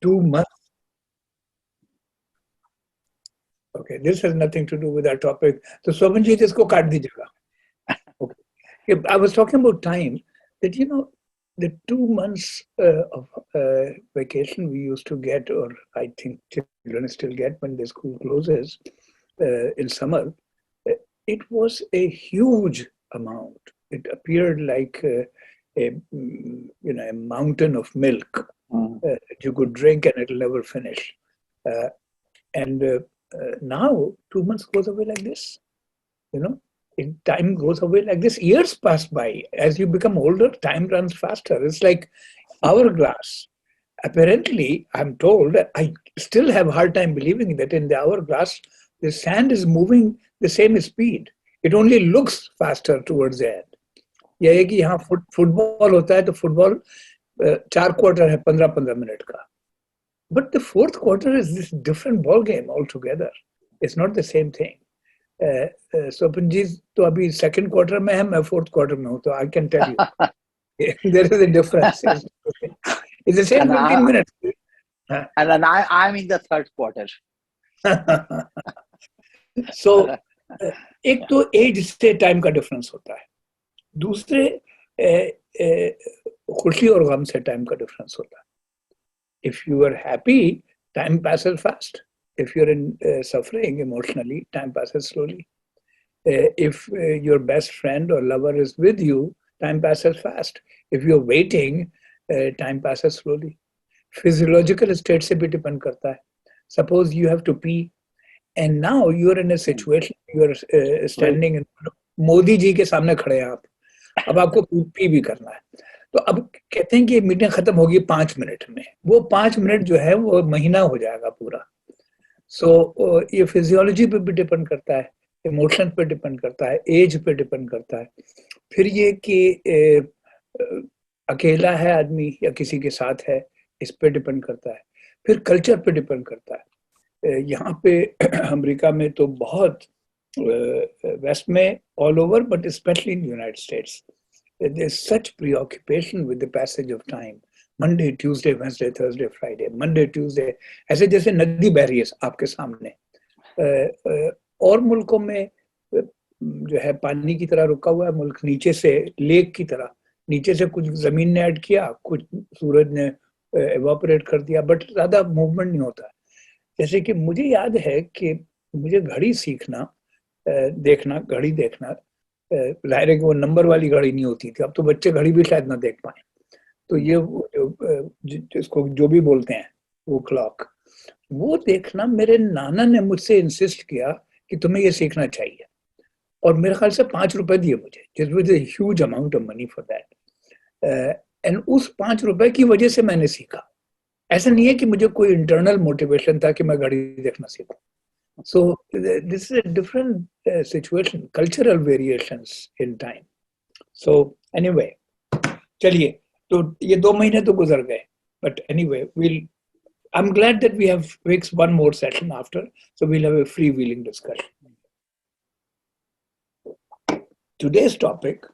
2 months. Okay, this has nothing to do with our topic. So Somanjit, isko kaat dijiyega. Okay. I was talking about time, that, the 2 months of vacation we used to get, or I think children still get when the school closes in summer, it was a huge amount. It appeared like a mountain of milk that you could drink and it'll never finish. And now 2 months goes away like this. Time goes away like this. Years pass by. As you become older, time runs faster. It's like hourglass. Apparently, I'm told, I still have a hard time believing that in the hourglass, the sand is moving the same speed. It only looks faster towards the end. यह है कि यहाँ football होता है तो football 4 quarter है 15-15 minute का. But the fourth quarter is this different ball game altogether. It's not the same thing. Sopanji तो अभी second quarter में है, मैं fourth quarter में हूँ, तो I can tell you there is a difference. It's the same 15 minutes. And then I'm in the third quarter. So एक तो age से time का difference होता है. दूसरे खुशी और गम से time का difference होता है. If you are happy, time passes fast. If you're in suffering emotionally, time passes slowly. If your best friend or lover is with you, time passes fast. If you're waiting, time passes slowly. Physiological state se bhi depend karta hai. Suppose you have to pee, and now you're in a situation, you're standing in Modi ji ke सामने खड़े हैं आप. अब आपको P भी करना है. तो अब कहते हैं कि मीटिंग खत्म होगी 5 मिनट में. वो 5 मिनट जो है वो महीना हो जाएगा पूरा. सो ये फिजियोलॉजी पे भी डिपेंड करता है, इमोशन पे डिपेंड करता है, एज पे डिपेंड करता है. फिर ये कि अकेला है आदमी या किसी के साथ है, इस पे डिपेंड करता है. फिर कल्चर पे डिपेंड करता है. यहाँ पे अमेरिका में तो बहुत, वेस्ट में all over, but specially in United states, there's such preoccupation with the passage of time. Monday, Tuesday, Wednesday, Thursday, Friday. Monday, Tuesday. ऐसे जैसे नदी बह रही है आपके सामने. और मुल्कों में जो है पानी की तरह रुका हुआ है मुल्क, नीचे से लेक की तरह. नीचे से कुछ जमीन ने ऐड किया, कुछ सूरज ने एवापोरेट कर दिया, बट ज़्यादा मूवमेंट नहीं होता. जैसे कि मुझे याद है कि मुझे घड़ी सीखना, देखना, घड़ी देखना, जाहिर है कि वो नंबर वाली घड़ी नहीं होती थी. अब तो बच्चे घड़ी भी शायद ना देख पाए. तो ये जिसको जो भी बोलते हैं वो क्लॉक, वो देखना मेरे नाना ने मुझसे इंसिस्ट किया कि तुम्हें ये सीखना चाहिए. और मेरे ख्याल से 5 रुपए दिए मुझे, it was a huge amount of money for that. And उस 5 रुपए की वजह से मैंने सीखा. ऐसा नहीं है कि मुझे कोई इंटरनल मोटिवेशन था कि मैं घड़ी देखना सीखूं. So this is a different situation, cultural variations in time. So anyway, चलिए, तो ये 2 महीने तो गुजर गए, but anyway, I'm glad that we have fixed one more session after, so we'll have a freewheeling discussion. Today's topic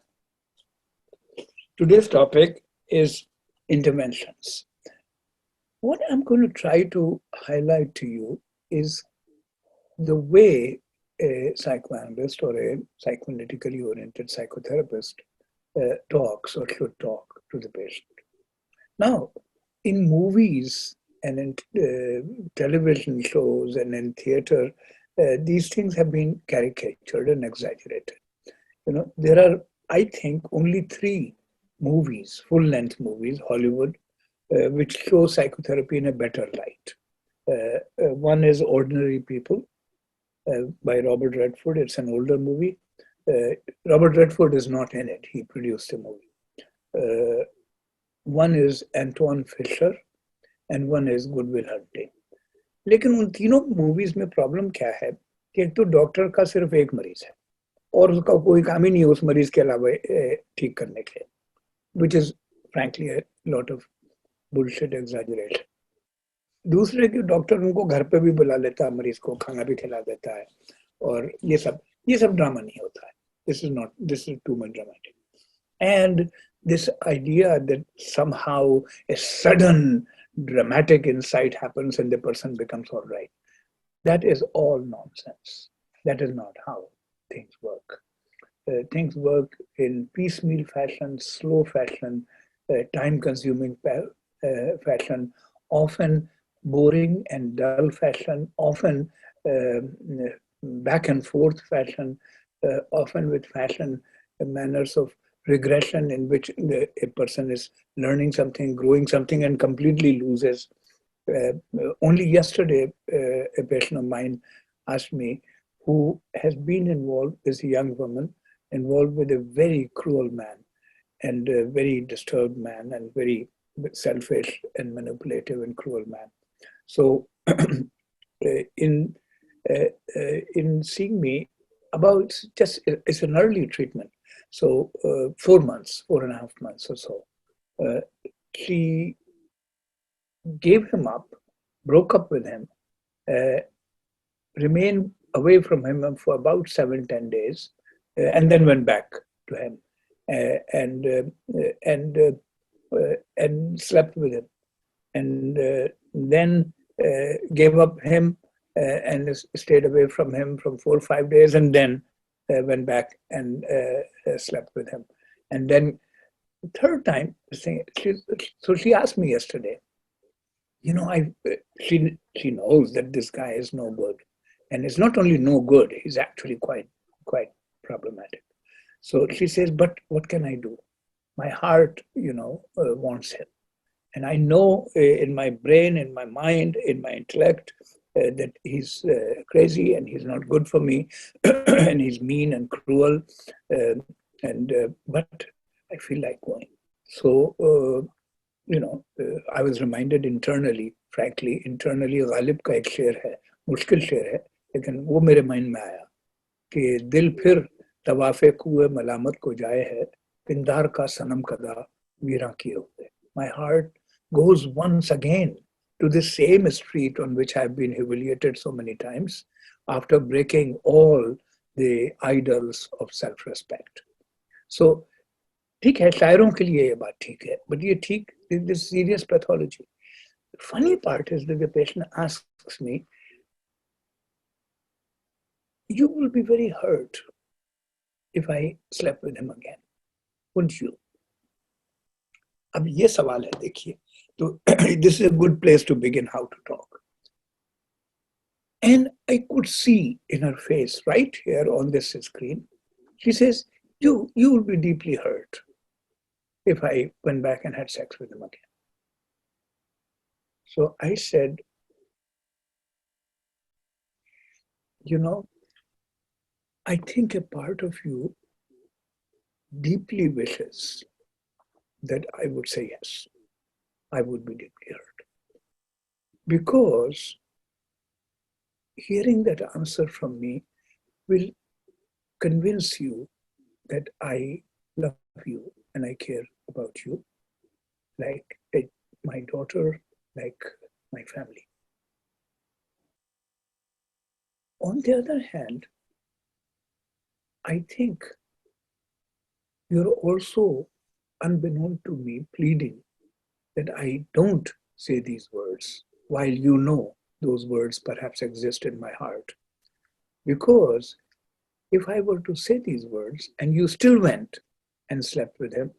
is interventions. What I'm going to try to highlight to you is the way a psychoanalyst or a psychoanalytically oriented psychotherapist talks or should talk to the patient. Now, in movies and in television shows and in theater, these things have been caricatured and exaggerated. There are, I think, only 3 movies, full-length movies, Hollywood, which show psychotherapy in a better light. One is Ordinary People, by Robert Redford. It's an older movie. Robert Redford is not in it. He produced a movie. One is Antoine Fisher and one is Goodwill Hunting. लेकिन उन तीनों movies में problem क्या है कि एक तो doctor का सिर्फ एक मरीज है और उसका कोई काम ही नहीं है उस मरीज के अलावा ठीक करने के लिए, which is frankly a lot of bullshit exaggeration. दूसरे कि डॉक्टर उनको घर पे भी बुला लेता है, मरीज को खाना भी खिला देता है, और ये सब ड्रामा नहीं होता है. This is too much dramatic. And this idea that somehow a sudden dramatic insight happens and the person becomes all right. That is all nonsense. That is not how things work. Things work in piecemeal fashion, slow fashion, time-consuming fashion, often boring and dull fashion, often back and forth fashion, often with fashion manners of regression in which a person is learning something, growing something, and completely loses. Only yesterday, a patient of mine asked me, who has been involved, is a young woman, involved with a very cruel man and a very disturbed man and very selfish and manipulative and cruel man. So in seeing me, about just, it's an early treatment. So 4 months, 4.5 months or so, she gave him up, broke up with him, remained away from him for about 7-10 days, and then went back to him and slept with him, and then gave up him and stayed away from him from 4 or 5 days, and then went back and slept with him. And then third time, so she asked me yesterday, you know, she knows that this guy is no good, and it's not only no good, he's actually quite problematic. So she says, but what can I do? My heart, wants him. And I know in my brain, in my mind, in my intellect, that he's crazy and he's not good for me, and he's mean and cruel, but I feel like going. So, I was reminded internally, frankly, Ghalib का एक शेर है, मुश्किल शेर है, लेकिन वो मेरे माइंड में आया कि दिल फिर तवाफ़े कुए मलामत को जाए है, पिंदार का सनम कदा वीरा किए हुए. My heart goes once again to the same street on which I've been humiliated so many times after breaking all the idols of self-respect. So, ठीक है, शायरों के लिए ये बात ठीक है, but ये ठीक, this serious pathology. The funny part is that the patient asks me, you will be very hurt if I slept with him again, wouldn't you? अब ये सवाल है, देखिए, तो this is a good place to begin how to talk. And I could see in her face right here on this screen, she says, you will be deeply hurt if I went back and had sex with him again. So I said, I think a part of you deeply wishes that I would say yes. I would be deeply hurt. Because hearing that answer from me will convince you that I love you and I care about you, like my daughter, like my family. On the other hand, I think you're also, unbeknown to me, pleading that I don't say these words, while you know those words perhaps exist in my heart. Because if I were to say these words and you still went and slept with him,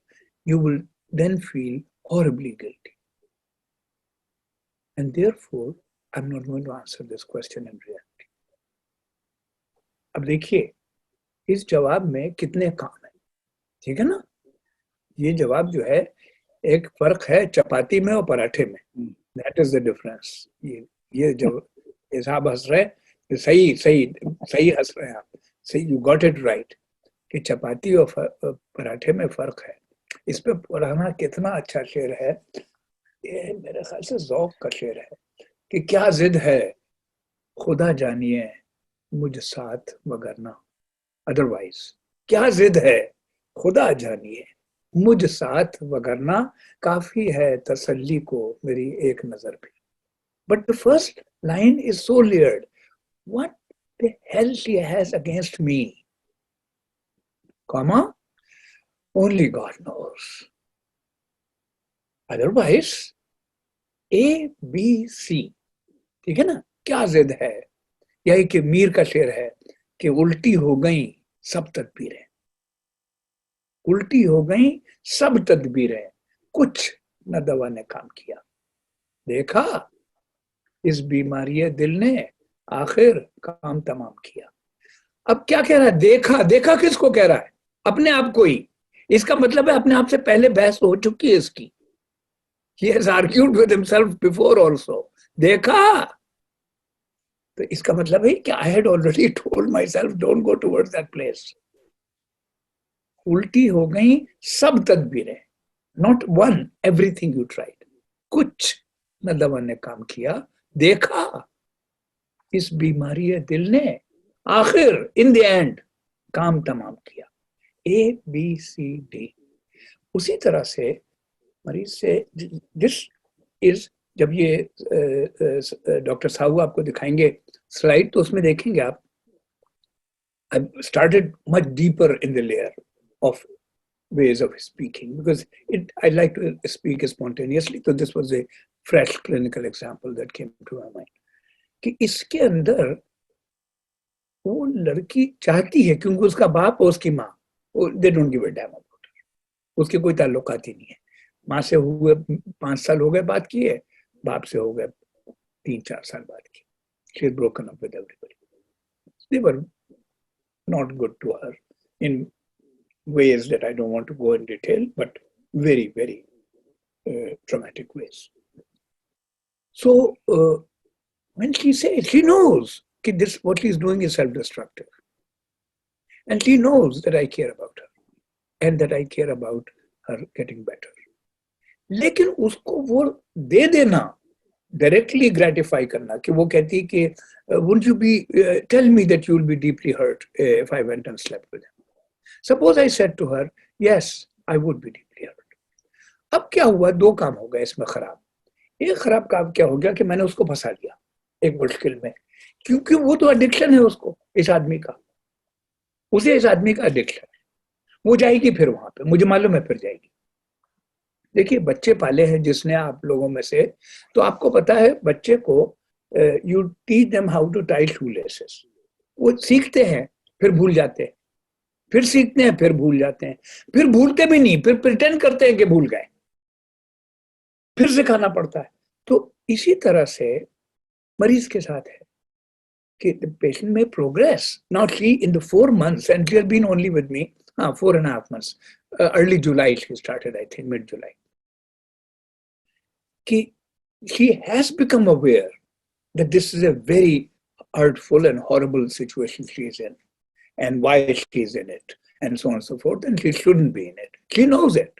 you will then feel horribly guilty. And therefore, I'm not going to answer this question in reality. अब देखिए, इस जवाब में कितने काम हैं, ठीक है ना? ये जवाब जो है, एक फर्क है चपाती में और पराठे में. That is the difference. ये जब साहब हंस रहे, सही हंस रहे हैं आप. सही, you got it right. कि चपाती और पराठे में फर्क है. इस पे पढ़ाना कितना अच्छा शेर है. ये मेरे ख्याल से ज़ौक़ का शेर है कि क्या जिद है, खुदा जानिए मुझ साथ वगरना. अदरवाइज क्या जिद है, खुदा जानिए मुझ साथ वगरना, काफी है तसल्ली को मेरी एक नजर भी. But the first line is so layered. What the hell she has against me? Comma, only God knows. Otherwise, ABC, ठीक है ना? क्या जिद है? यही कि मीर का शेर है कि उल्टी हो गई सब तदबीरें, उल्टी हो गई सब तदबीरें, कुछ न दवा ने काम किया। देखा इस बीमारी दिल ने आखिर काम तमाम किया। अब क्या कह रहा है? देखा, देखा किसको कह रहा है? अपने आप को ही। इसका मतलब है अपने आप से पहले बहस हो चुकी है इसकी। He has argued with himself before also. देखा, तो इसका मतलब है कि I had already told myself don't go towards that place. उल्टी हो गई सब तदबीरें, not one, everything you tried. कुछ न दवा ने काम किया। देखा इस बीमारी दिल ने आखिर in the end काम तमाम किया। ABCD। उसी तरह से मरीज से दिस इज, जब ये डॉक्टर साहू आपको दिखाएंगे स्लाइड तो उसमें देखेंगे आप, I started much deeper in the layer of ways of speaking because I like to speak spontaneously, so this was a fresh clinical example that came to my mind कि इसके अंदर वो लड़की चाहती है क्योंकि उसका बाप और उसकी माँ they don't give a damn about her, उसके कोई ताल्लुकात ही नहीं है। माँ से हुए 5 साल हो गए बात किए, बाप से हो गए 3-4 साल बात की। She had broken up with everybody. They were not good to her in ways that I don't want to go in detail, but very, very traumatic ways. So when she says, she knows that this what she's doing is self-destructive, and she knows that I care about her and that I care about her getting better. लेकिन उसको वो दे देना, directly gratify करना कि वो कहती है कि wouldn't you be tell me that you will be deeply hurt if I went and slept with him. Suppose I said to her, yes, I would be deeply hurt. अब क्या हुआ? 2 काम हो गए इसमें खराब। एक खराब काम क्या हो गया कि मैंने उसको फंसा लिया एक मुश्किल में, क्योंकि वो तो एडिक्शन है उसको, इस आदमी का, उसे इस आदमी का एडिक्शन है। वो जाएगी फिर वहां पे, मुझे मालूम है फिर जाएगी। देखिए बच्चे पाले हैं जिसने आप लोगों में से, तो आपको पता है बच्चे को you teach them how to tie shoe laces. वो सीखते हैं फिर भूल जाते हैं, फिर सीखते हैं फिर भूल जाते हैं, फिर भूलते भी नहीं, फिर प्रिटेंड करते हैं कि भूल गए, फिर सिखाना पड़ता है। तो इसी तरह से मरीज के साथ है कि पेशेंट में progress, not she in the 4 months and she has been only with me 4.5 months, early July she started, I think mid July, कि she has become aware that this is a very hurtful and horrible situation she is in and why she is in it and so on and so forth, and she shouldn't be in it. She knows it,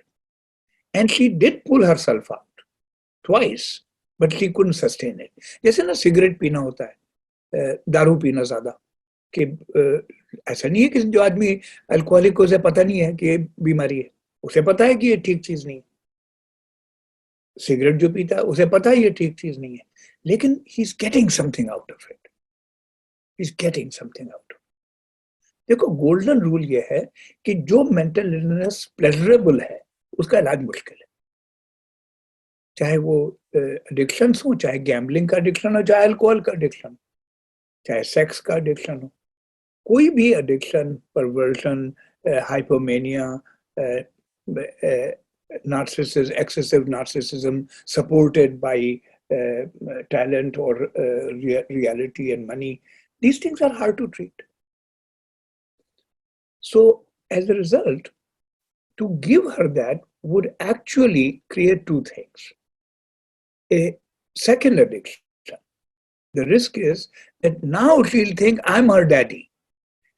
and she did pull herself out twice, but she couldn't sustain it. जैसे ना cigarette पीना होता है, दारू पीना ज्यादा, कि ऐसा नहीं है कि जो आदमी अल्कोहलिक उसे पता नहीं है कि ये बीमारी है, उसे पता है कि ये ठीक चीज नहीं है। सिगरेट जो पीता है उसे पता है ये ठीक चीज नहीं है, लेकिन he is getting something out of it, he is getting something out of. देखो गोल्डन रूल ये है कि जो मेंटल इलनेस प्लेजरेबल है उसका इलाज मुश्किल है, चाहे वो एडिक्शन हो, चाहे गैम्बलिंग का एडिक्शन हो, चाहे अल्कोहल का एडिक्शन, चाहे सेक्स का एडिक्शन हो, कोई भी addiction, perversion, hypomania, narcissism, excessive narcissism supported by talent or reality and money, these things are hard to treat. So as a result, to give her that would actually create 2 things. A second addiction. The risk is that now she'll think I'm her daddy,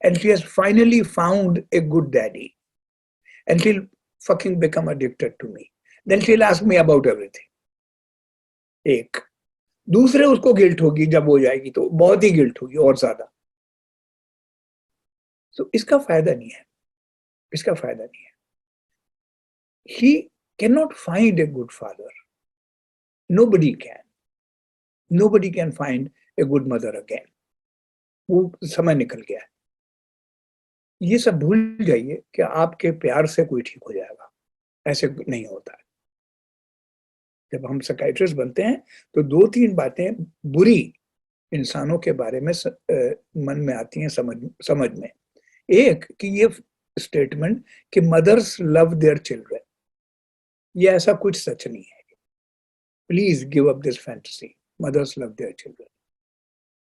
and she has finally found a good daddy, and she'll fucking become addicted to me. Then she'll ask me about everything. एक दूसरे उसको guilt होगी, जब हो जाएगी तो बहुत ही guilt होगी और ज्यादा। तो इसका फायदा नहीं है, इसका फायदा नहीं है। He cannot find a good father. Nobody can. Nobody can find a good mother again. वो समय निकल गया है। ये सब भूल जाइए कि आपके प्यार से कोई ठीक हो जाएगा, ऐसे नहीं होता है। जब हम साइकियाट्रिस्ट बनते हैं तो 2-3 बातें बुरी इंसानों के बारे में मन में आती हैं समझ में। एक कि ये स्टेटमेंट कि मदर्स लव देयर चिल्ड्रन, ये ऐसा कुछ सच नहीं है। Please give up this fantasy, mothers love their children.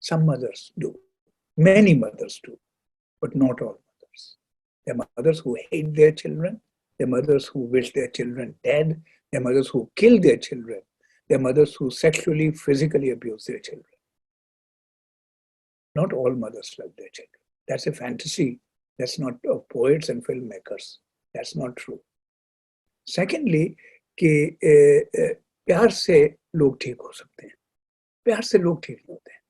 Some mothers do, many mothers do, but not all mothers. There are mothers who hate their children, there are mothers who wish their children dead, there are mothers who kill their children, there are mothers who sexually, physically abuse their children. Not all mothers love their children. That's a fantasy. That's not of poets and filmmakers. That's not true. Secondly, कि प्यार से लोग ठीक हो सकते हैं, प्यार से लोग ठीक नहीं होते हैं.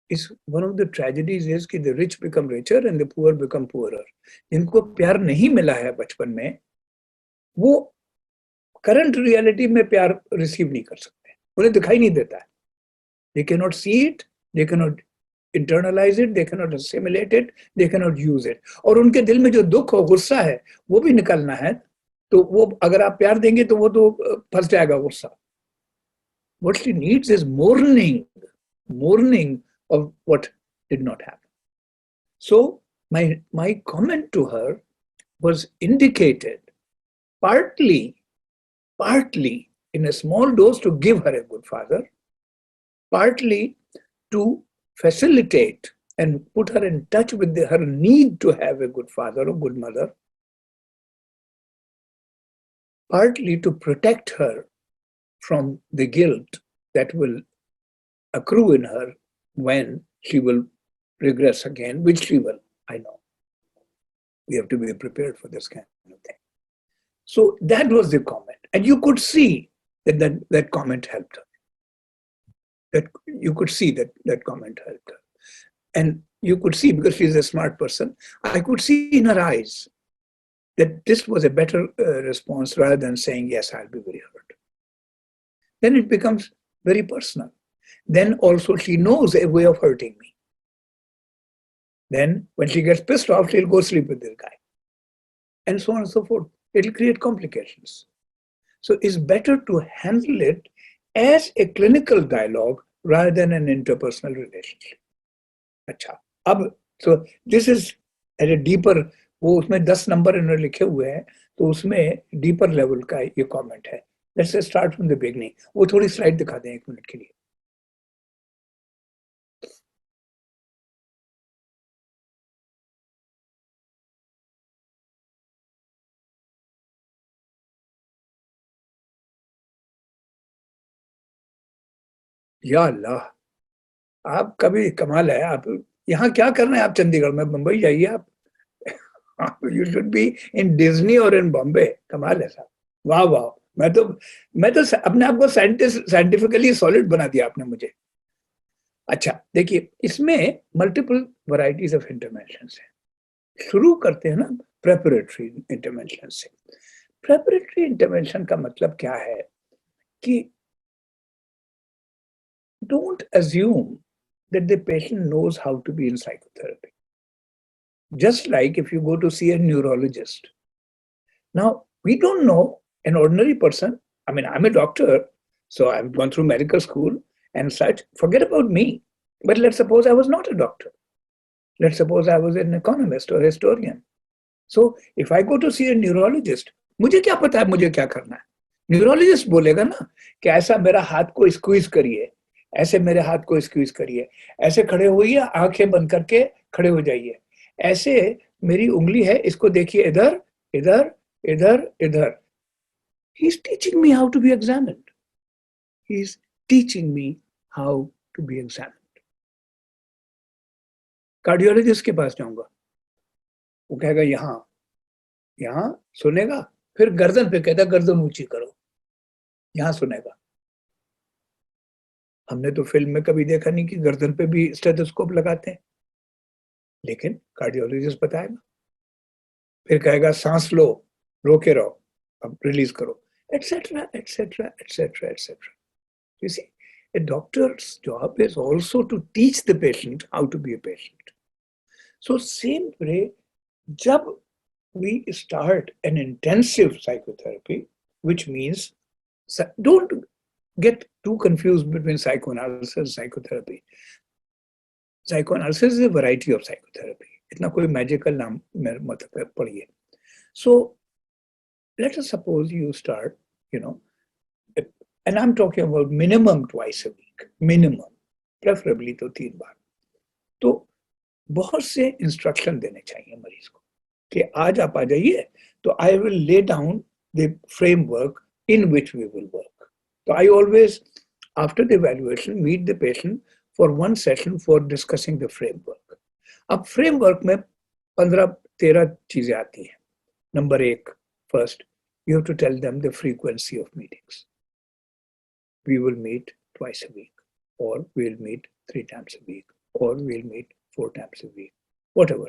Is one of the tragedies is कि the rich become richer and the poor become poorer. जिनको प्यार नहीं मिला है बचपन में, वो करंट रियलिटी में प्यार रिसीव नहीं कर सकते, उन्हें दिखाई नहीं देता है. They cannot see it, they cannot internalize it, they cannot assimilate it, they cannot use it. और उनके दिल में जो दुख और गुस्सा है वो भी निकलना है, तो वो अगर आप प्यार देंगे तो वो तो फंस जाएगा गुस्सा. What she needs is mourning of what did not happen. So my comment to her was indicated partly in a small dose to give her a good father, partly to facilitate and put her in touch with her need to have a good father or good mother, partly to protect her from the guilt that will accrue in her when she will regress again, which she will, I know. We have to be prepared for this kind of thing. So that was the comment. And you could see that comment helped her. That you could see that comment helped her. And you could see, because she's a smart person, I could see in her eyes that this was a better response rather than saying, yes, I'll be very hurt. Then it becomes very personal. Then also she knows a way of hurting me. Then when she gets pissed off, she'll go sleep with this guy. And so on and so forth. It'll create complications. So it's better to handle it as a clinical dialogue rather than an interpersonal relationship. अच्छा, अब so this is at a deeper, वो उसमें 10 number इन्होंने लिखे हुए हैं, तो उसमें डीपर लेवल का ये कमेंट है. Let's start from the beginning. वो थोड़ी स्लाइड दिखा दें 1 मिनट के लिए. या अल्लाह, आप कभी कमाल है. आप यहाँ क्या कर रहे हैं? आप चंडीगढ़ में, मुंबई जाइए आप. You should be in Disney or in Bombay. कमाल है साहब. वाह वाह. मैं तो अपने आप को साइंटिफिकली सॉलिड बना दिया आपने मुझे. अच्छा देखिए, इसमें मल्टीपल वैरायटीज ऑफ इंटरवेंशन है. शुरू करते हैं ना प्रेपरेटरी इंटरवेंशन से. प्रेपरेटरी इंटरवेंशन का मतलब क्या है कि don't assume that the patient knows how to be in psychotherapy. Just like if you go to see a neurologist. Now, we don't know an ordinary person. I mean, I'm a doctor, so I've gone through medical school and such. Forget about me. But let's suppose I was not a doctor. Let's suppose I was an economist or historian. So if I go to see a neurologist, मुझे क्या पता है मुझे क्या करना है? Neurologist बोलेगा ना कि ऐसा मेरा हाथ को स्क्वीज करिए, ऐसे मेरे हाथ को स्क्वीज करिए, ऐसे खड़े होइए, आंखें बंद करके खड़े हो जाइए, ऐसे मेरी उंगली है, इसको देखिए, इधर इधर इधर इधर. He is teaching me how to be examined. He is teaching me how to be examined. Cardiologist के पास जाऊंगा, वो कहेगा यहाँ यहाँ सुनेगा, फिर गर्दन पे कहता गर्दन ऊंची करो, यहाँ सुनेगा. हमने तो फिल्म में कभी देखा नहीं कि गर्दन पे भी स्टेथोस्कोप लगाते हैं, लेकिन कार्डियोलॉजिस्ट बताएगा. फिर कहेगा सांस लो, रोके रहो, अब रिलीज करो, etc etc etc etc. You see, a doctor's job is also to teach the patient how to be a patient. So same way, जब we start an intensive psychotherapy, which means Don't get too confused between psychoanalysis and psychotherapy. Psychoanalysis is a variety of psychotherapy. इतना कोई magical नाम मत पढ़िए. So let us suppose you start, and I'm talking about minimum twice a week, minimum, preferably तो 3 बार. तो बहुत से instruction देने चाहिए मरीज को कि आज आप आ जाइए, तो I will lay down the framework in which we will work. So I always, after the evaluation, meet the patient for one session for discussing the framework. अब framework में 15-13 चीजें आती हैं. Number 1, first, you have to tell them the frequency of meetings. We will meet twice a week, or we'll meet 3 times a week, or we'll meet 4 times a week, whatever.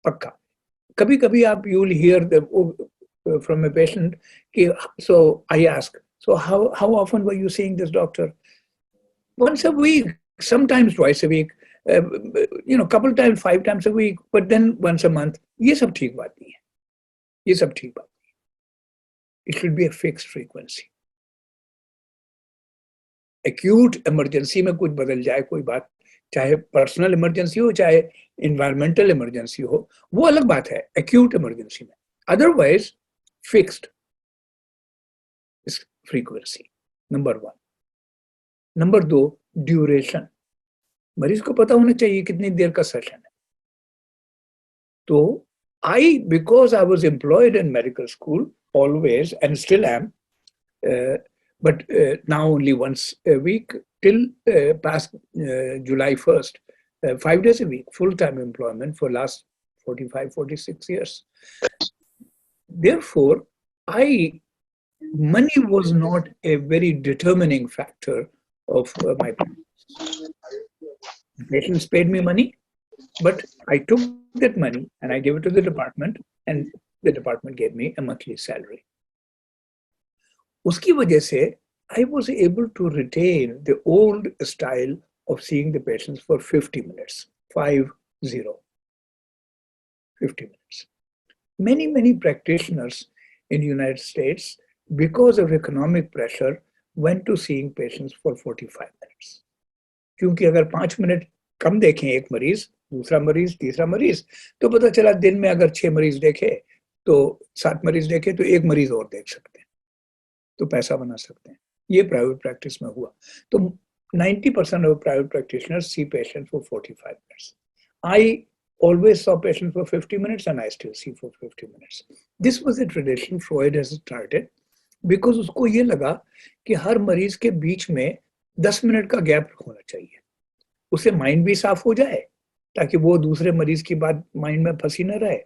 पक्का. कभी-कभी आप you will hear from a patient, so I ask, so how often were you seeing this doctor? Once a week, sometimes twice a week, couple times, 5 times a week, but then once a month. ये सब ठीक बात नहीं है. ये सब ठीक बात नहीं है. It should be a fixed frequency. Acute emergency में कुछ बदल जाए कोई बात, चाहे पर्सनल इमरजेंसी हो चाहे एनवायरमेंटल इमरजेंसी हो, वो अलग बात है एक्यूट इमरजेंसी में. Otherwise fixed frequency, number 1. Number 2, duration. मरीज को पता होना चाहिए कितनी देर का सेशन है. तो because I was employed in medical school always and still am, but now only once a week till past July 1st, 5 days a week, full-time employment for last 45-46 years. Therefore, money was not a very determining factor of my practice. Patients paid me money, but I took that money and I gave it to the department, and the department gave me a monthly salary. उसकी वजह से I was able to retain the old style of seeing the patients for 50 minutes, 50 minutes. Many practitioners in the United States, because of economic pressure, went to seeing patients for 45 minutes. क्योंकि अगर 5 minute कम देखें एक मरीज, दूसरा मरीज, तीसरा मरीज, तो पता चला दिन में अगर 6 मरीज देखे तो 7 मरीज देखे तो एक मरीज और देख सकते हैं, तो पैसा बना सकते हैं. ये प्राइवेट प्रैक्टिस में हुआ. तो 90% of private practitioners see patients for 45 minutes. I always saw patients for 50 minutes and I still see for 50 minutes. This was a tradition Freud has started because उसको ये लगा कि हर मरीज के बीच में 10 मिनट का गैप होना चाहिए. उससे माइंड भी साफ हो जाए ताकि वो दूसरे मरीज की बात माइंड में फंसी न रहे,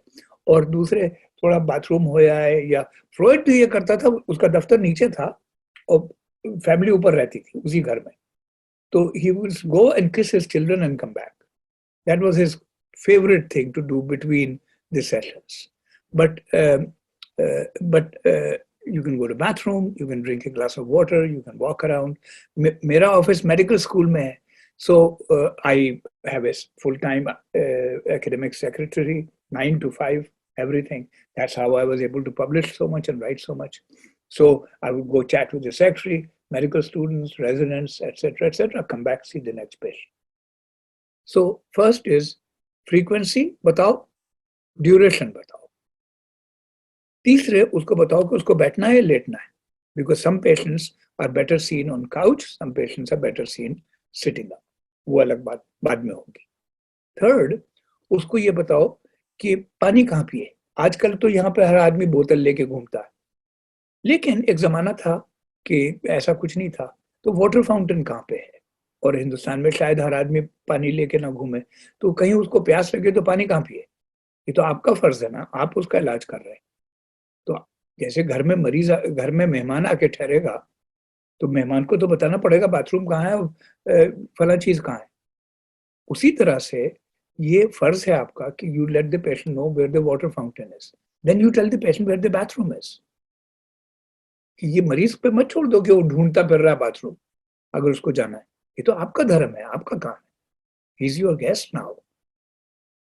और दूसरे थोड़ा बाथरूम हो जाए. या फ्रॉइड तो ये करता था, उसका दफ्तर नीचे था और फैमिली ऊपर रहती थी उसी घर में, तो he would go and kiss his children and come back. That was his favorite thing to do between the sessions. But you can go to bathroom, you can drink a glass of water, you can walk around. मेरा office medical school में है, so I have a full-time academic secretary, 9 to 5, everything. That's how I was able to publish so much and write so much. So I would go chat with the secretary, medical students, residents, etc., come back, see the next patient. So first is frequency बताओ, duration बताओ. तीसरे उसको बताओ कि उसको बैठना है लेटना है, because some patients are better seen on couch, some patients are better seen sitting up. वो अलग बात बाद में होगी. थर्ड, उसको ये बताओ कि पानी कहाँ पिए. आजकल तो यहाँ पे हर आदमी बोतल लेके घूमता है, लेकिन एक जमाना था कि ऐसा कुछ नहीं था, तो वाटर फाउंटेन कहाँ पे है, और हिंदुस्तान में शायद हर आदमी पानी लेके ना घूमे, तो कहीं उसको प्यास लगे तो पानी कहाँ पिए. ये तो आपका फर्ज है ना, आप उसका इलाज कर रहे हैं. तो जैसे घर में मेहमान आके ठहरेगा तो मेहमान को तो बताना पड़ेगा बाथरूम कहाँ है और फला चीज कहाँ है. उसी तरह से ये फर्ज है आपका कि you let the patient know where the water fountain is, then you tell the patient where the bathroom is. ये मरीज पे मत छोड़ दो कि वो ढूंढता फिर रहा बाथरूम अगर उसको जाना है. ये तो आपका धर्म है, आपका काम है. He is your guest now,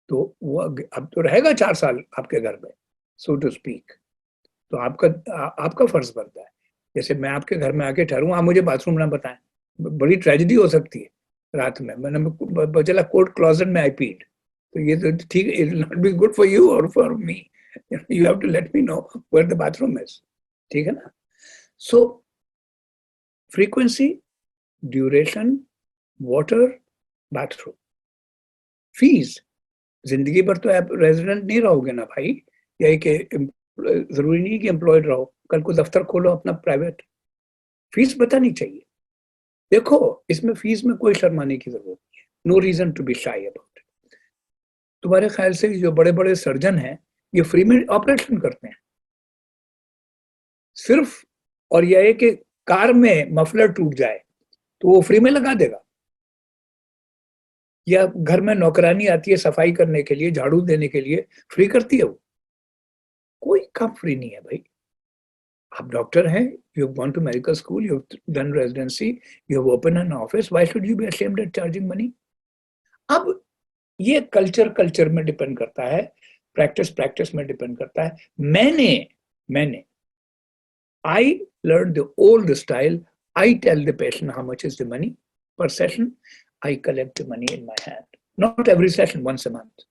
तो वो अब तो रहेगा 4 साल आपके घर में, सो टू स्पीक. तो आपका फर्ज बनता है. जैसे मैं आपके घर में आके ठहरूं, आप मुझे बाथरूम ना बताएं, बड़ी ट्रेजेडी हो सकती है। रात में मैंने चला कोर्ट क्लोजेट में आई पीड, तो ये तो ठीक, it will not be good for you और for me, you have to let me know where the bathroom is, ठीक है ना। So frequency, duration, water, bathroom, fees, जिंदगी भर तो आप रेजिडेंट नहीं रहोगे ना भाई, या कि जरूरी नहीं कि एम्प्लॉयड रहो, कल को दफ्तर खोलो अपना प्राइवेट, फीस बतानी चाहिए। देखो इसमें फीस में कोई शर्माने की जरूरत नहीं है, no reason to be shy about it. तुम्हारे ख्याल से जो बड़े बड़े सर्जन हैं ये फ्री में ऑपरेशन करते हैं सिर्फ, और यह है कि कार में मफलर टूट जाए तो वो फ्री में लगा देगा, या घर में नौकरानी आती है सफाई करने के लिए, झाड़ू देने के लिए, फ्री करती है वो? कोई काम फ्री नहीं है भाई। आप डॉक्टर हैं, you have gone to medical school, you have done residency, you have open an office, why should you be ashamed at charging money? अब ये कल्चर में डिपेंड करता है, प्रैक्टिस में डिपेंड करता है। मैंने I learned the old style. I tell the patient how much is the money per session. I collect the money in my hand. Not every session, once a month.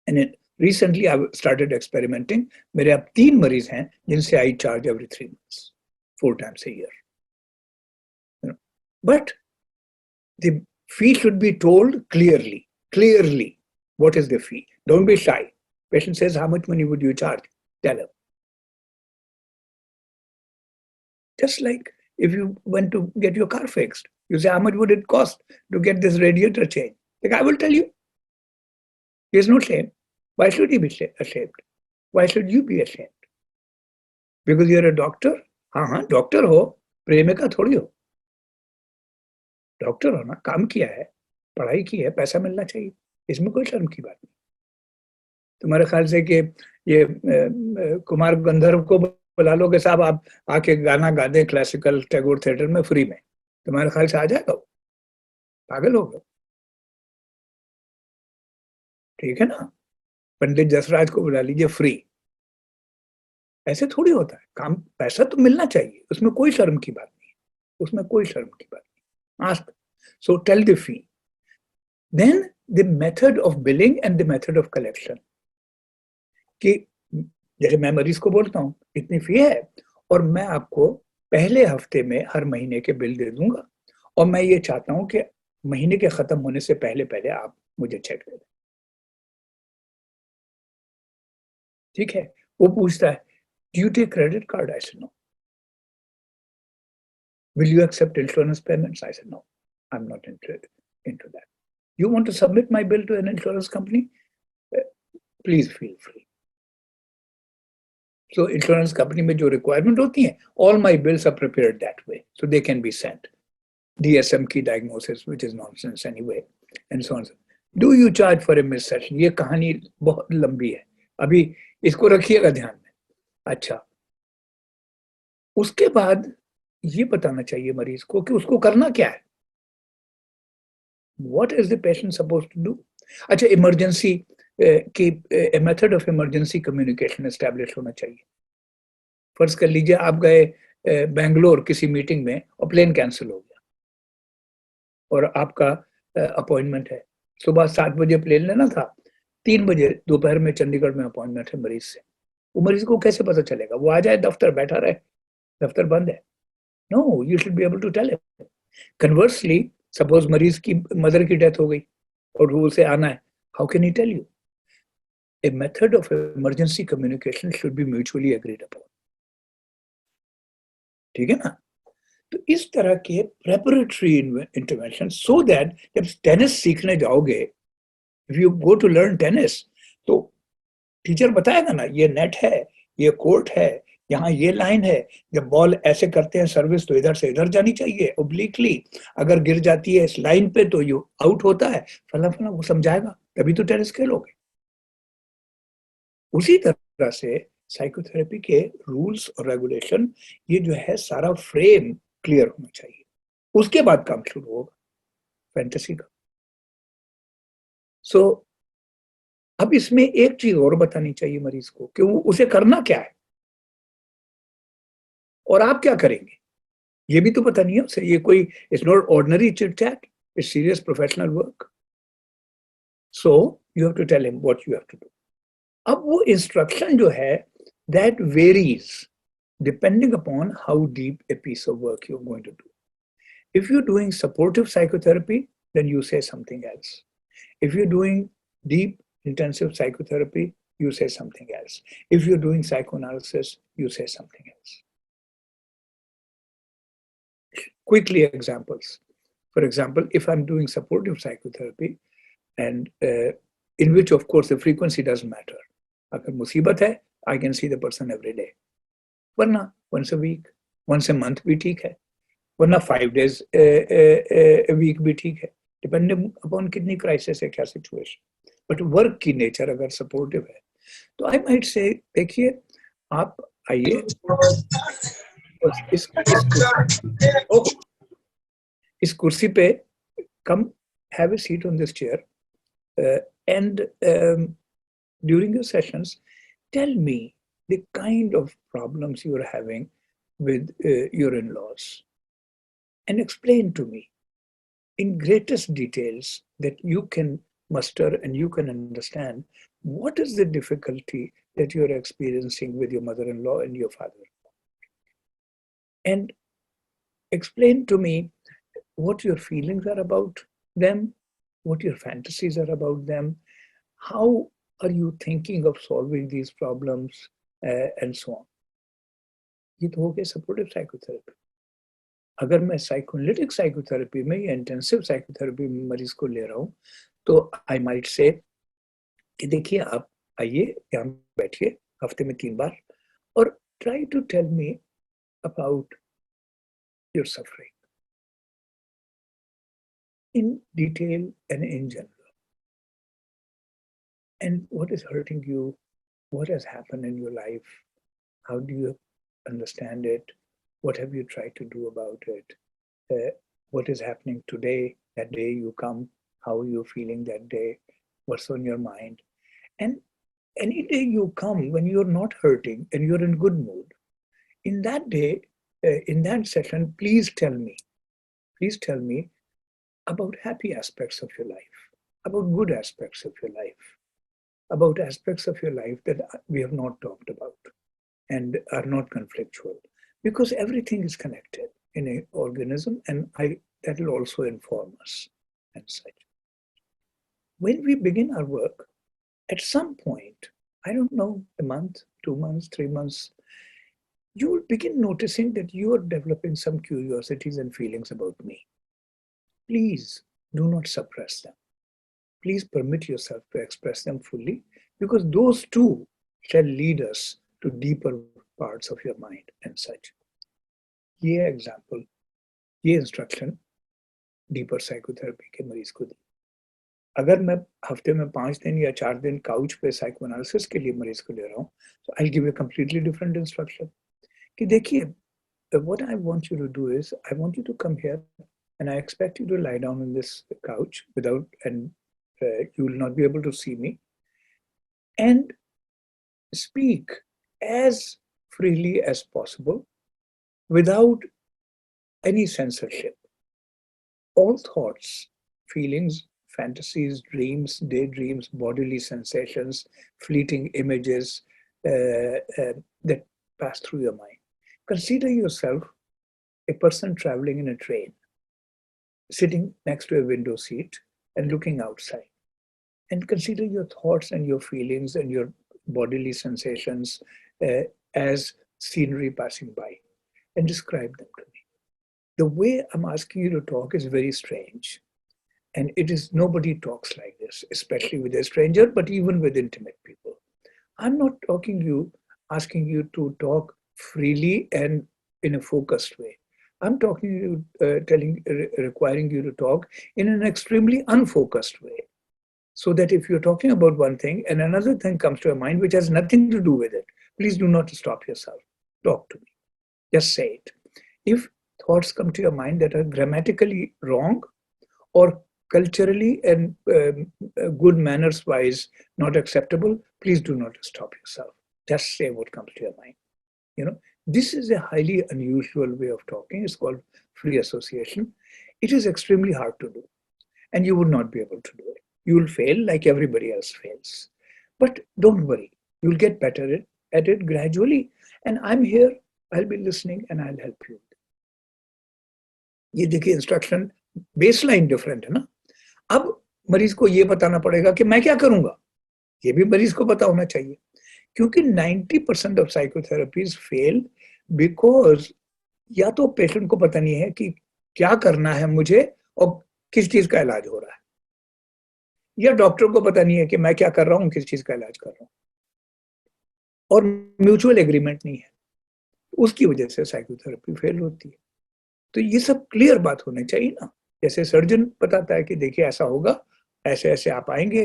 And recently I've started experimenting. मेरे अब 3 मरीज हैं जिनसे I charge every 3 months, 4 times a year. But the fee should be told clearly. What is the fee? Don't be shy. Patient says, how much money would you charge? Tell him. Just like if you went to get your car fixed, you say, how much would it cost to get this radiator changed? Like, I will tell you. He is no shame. Why should he be ashamed? Why should you be ashamed? Because you're a doctor? हाँ, doctor हो, प्रेमिका थोड़ी हो। Doctor हो ना, काम किया है, पढ़ाई की है, पैसा मिलना चाहिए, इसमें कोई शर्म की बात नहीं। तुम्हारे ख्याल से कि ये कुमार गंधर्व को बुला लो कि साहब आप आके गाना गा दें क्लासिकल टैगोर थिएटर में फ्री में, तुम्हारे ख्याल से आ जाएगा वो? पागल हो गए, ठीक है ना। पंडित जसराज को बुला लीजिए फ्री, ऐसे थोड़ी होता है काम, पैसा तो मिलना चाहिए, उसमें कोई शर्म की बात नहीं है, उसमें कोई शर्म की बात नहीं। Ask, so tell the fee, then the method of billing and the method of collection. कि जैसे मैं मरीज को बोलता हूँ इतनी फी है और मैं आपको पहले हफ्ते में हर महीने के बिल दे दूंगा, और मैं ये चाहता हूं कि महीने के खत्म होने से पहले पहले आप मुझे चेक दे दें, ठीक है। वो पूछता है, do you take credit card? I said no. Will you accept insurance payments? I said no, I am not into that. You want to submit my bill to an insurance company? Please feel free. So insurance company में जो requirement होती हैं, all my bills are prepared that way, so they can be sent. DSM की diagnosis, which is nonsense anyway, and so on. Do you charge for a missed session? ये कहानी बहुत लंबी है, अभी इसको रखिएगा ध्यान में। अच्छा, उसके बाद ये बताना चाहिए मरीज को कि उसको करना क्या है। What is the patient supposed to do? अच्छा, इमरजेंसी की method of emergency communication establish होना चाहिए। फर्ज कर लीजिए आप गए बेंगलोर किसी मीटिंग में और प्लेन कैंसिल हो गया और आपका अपॉइंटमेंट है, सुबह 7 बजे प्लेन लेना था, 3 बजे दोपहर में चंडीगढ़ में अपॉइंटमेंट है मरीज से। वो मरीज को कैसे पता चलेगा? वो आ जाए दफ्तर, बैठा रहे, दफ्तर बंद है? No, you should be able to tell him. Conversely, suppose मरीज की मदर की डेथ हो गई और वो उसे आना है, how can he tell you? A method of emergency communication should be mutually agreed upon. ठीक है ना। तो इस तरह के preparatory intervention, so that जब टेनिस सीखने जाओगे, if you go to learn tennis, तो टीचर बताएगा ना, ये नेट है, ये कोर्ट है, यहाँ ये लाइन है, जब बॉल ऐसे करते हैं सर्विस तो इधर से इधर जानी चाहिए ओब्लिकली, अगर गिर जाती है इस लाइन पे तो यू आउट होता है, फला फला, वो समझाएगा, तभी तो टेनिस खेलोगे। उसी तरह से साइकोथेरेपी के रूल्स और रेगुलेशन, ये जो है सारा फ्रेम क्लियर होना चाहिए, उसके बाद काम शुरू होगा फैंटेसी का। सो अब इसमें एक चीज और बतानी चाहिए मरीज को कि वो उसे करना क्या है। और आप क्या करेंगे ये भी तो पता नहीं है उसे. ये कोई it's not ordinary chit chat, it's serious professional work. So you have to tell him what you have to do. अब वो इंस्ट्रक्शन जो है that varies depending upon how deep a piece of work you're going to do. If you're doing supportive psychotherapy, then you say something else. If you're doing deep intensive psychotherapy, you say something else. If you're doing psychoanalysis, you say something else. Quickly examples. For example, if I'm doing supportive psychotherapy, and in which of course the frequency doesn't matter. Agar musibat hai, I can see the person every day. Varna once a week, once a month bhi theek hai. Varna 5 days a week bhi theek hai. Depending upon kitni crisis hai, kya situation. But work की nature अगर supportive है, तो I might say, देखिए आप आइए इस कुर्सी पे, come have a seat on this chair, and during your sessions, tell me the kind of problems you are having with your in-laws, and explain to me in greatest details that you can muster and you can understand what is the difficulty that you're experiencing with your mother-in-law and your father-in-law. And explain to me what your feelings are about them, what your fantasies are about them, how are you thinking of solving these problems, and so on. ये तो हो गया supportive psychotherapy. अगर मैं psychoanalytic psychotherapy में या intensive psychotherapy में मरीज को ले रहा हूँ, तो I might say कि देखिए आप आइए यहाँ बैठिए हफ्ते में 3 बार और try to tell me about your suffering in detail and in general, and what is hurting you, what has happened in your life, how do you understand it, what have you tried to do about it, what is happening today, that day you come, how are you feeling that day, what's on your mind. And any day you come when you're not hurting and you're in good mood, in that day, in that session, please tell me about happy aspects of your life, about good aspects of your life, about aspects of your life that we have not talked about and are not conflictual, because everything is connected in an organism, and that will also inform us and such. When we begin our work, at some point, I don't know, a month, 2 months, 3 months, you will begin noticing that you are developing some curiosities and feelings about me. Please do not suppress them. Please permit yourself to express them fully, because those too shall lead us to deeper parts of your mind and such. ये example, ये instruction deeper psychotherapy के मरीज को दी. अगर मैं हफ्ते में 5 दिन या 4 दिन काउच पे psychoanalysis के लिए मरीज को ले रहा हूँ, so I'll give a completely different instruction. कि देखिए, what I want you to do is, I want you to come here and I expect you to lie down on this couch and you will not be able to see me, and speak as freely as possible without any censorship. All thoughts, feelings, fantasies, dreams, daydreams, bodily sensations, fleeting images that pass through your mind. Consider yourself a person traveling in a train, sitting next to a window seat and looking outside. And consider your thoughts and your feelings and your bodily sensations as scenery passing by, and describe them to me. The way I'm asking you to talk is very strange. And it is, nobody talks like this, especially with a stranger, but even with intimate people. I'm not asking you to talk freely and in a focused way. I'm requiring you to talk in an extremely unfocused way. So that if you're talking about one thing and another thing comes to your mind which has nothing to do with it, please do not stop yourself. Talk to me. Just say it. If thoughts come to your mind that are grammatically wrong or culturally and good manners wise not acceptable, please do not stop yourself. Just say what comes to your mind. This is a highly unusual way of talking. It's called free association. It is extremely hard to do, and you would not be able to do it. You will fail like everybody else fails. But don't worry, you'll get better at it gradually. And I'm here, I'll be listening, and I'll help you. ये देखिए instruction baseline different है ना. अब मरीज को ये बताना पड़ेगा कि मैं क्या करूंगा. ये भी मरीज को पता होना चाहिए, क्योंकि 90% ऑफ साइकोथेरेपीज फेल बिकॉज या तो पेशेंट को पता नहीं है कि क्या करना है मुझे और किस चीज का इलाज हो रहा है, या डॉक्टर को पता नहीं है कि मैं क्या कर रहा हूं, किस चीज का इलाज कर रहा हूं, और म्यूचुअल एग्रीमेंट नहीं है. उसकी वजह से साइकोथेरेपी फेल होती है. तो ये सब क्लियर बात होनी चाहिए ना. जैसे सर्जन बताता है कि देखिए ऐसा होगा, ऐसे ऐसे आप आएंगे,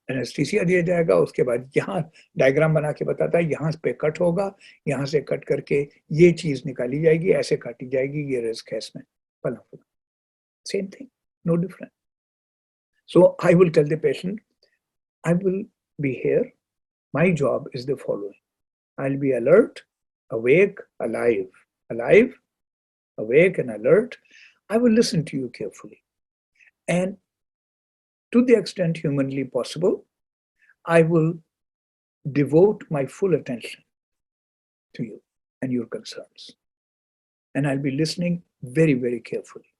एनेस्थीसिया दिया जाएगा, उसके बाद यहाँ डायग्राम बना के बताता है यहाँ पे कट होगा, यहाँ से कट करके ये चीज निकाली जाएगी, ऐसे काटी जाएगी, ये रिस्क है इसमें, फला फला. Same thing, no different. So I will tell the patient, I will be here, my job is the following. I will be alert, awake, alive, awake and alert. I will listen to you carefully. And to the extent humanly possible, I will devote my full attention to you and your concerns. And I'll be listening very, very carefully.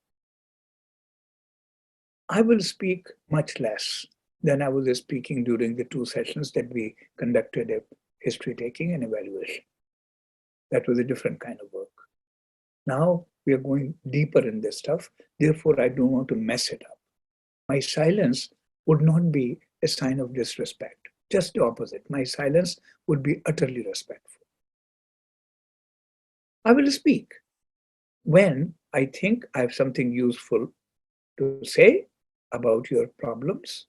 I will speak much less than I was speaking during the 2 sessions that we conducted a history taking and evaluation. That was a different kind of work. Now we are going deeper in this stuff. Therefore, I don't want to mess it up. My silence would not be a sign of disrespect. Just the opposite. My silence would be utterly respectful. I will speak when I think I have something useful to say about your problems,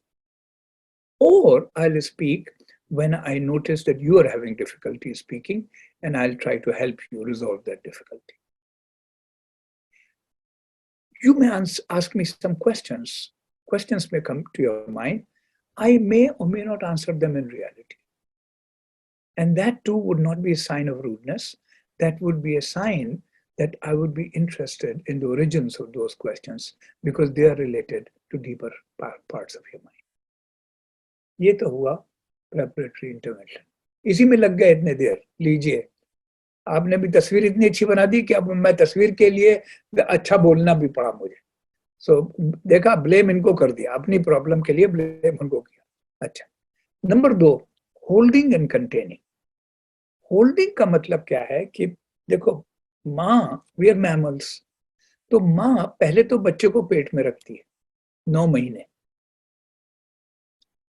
or I'll speak when I notice that you are having difficulty speaking, and I'll try to help you resolve that difficulty. You may ask me some questions. Questions may come to your mind. I may or may not answer them in reality. And that too would not be a sign of rudeness. That would be a sign that I would be interested in the origins of those questions because they are related to deeper parts of your mind. ये तो हुआ preparatory intervention. इसी में लग गए इतने देर. लीजिए, आपने भी तस्वीर इतनी अच्छी बना दी कि अब मैं तस्वीर के लिए अच्छा बोलना भी पड़ा मुझे. सो देखा, ब्लेम इनको कर दिया, अपनी प्रॉब्लम के लिए ब्लेम उनको किया. अच्छा, number 2, holding and containing. Holding का मतलब क्या है कि देखो, माँ, वी आर मैमल्स, तो माँ पहले तो बच्चे को पेट में रखती है 9 महीने.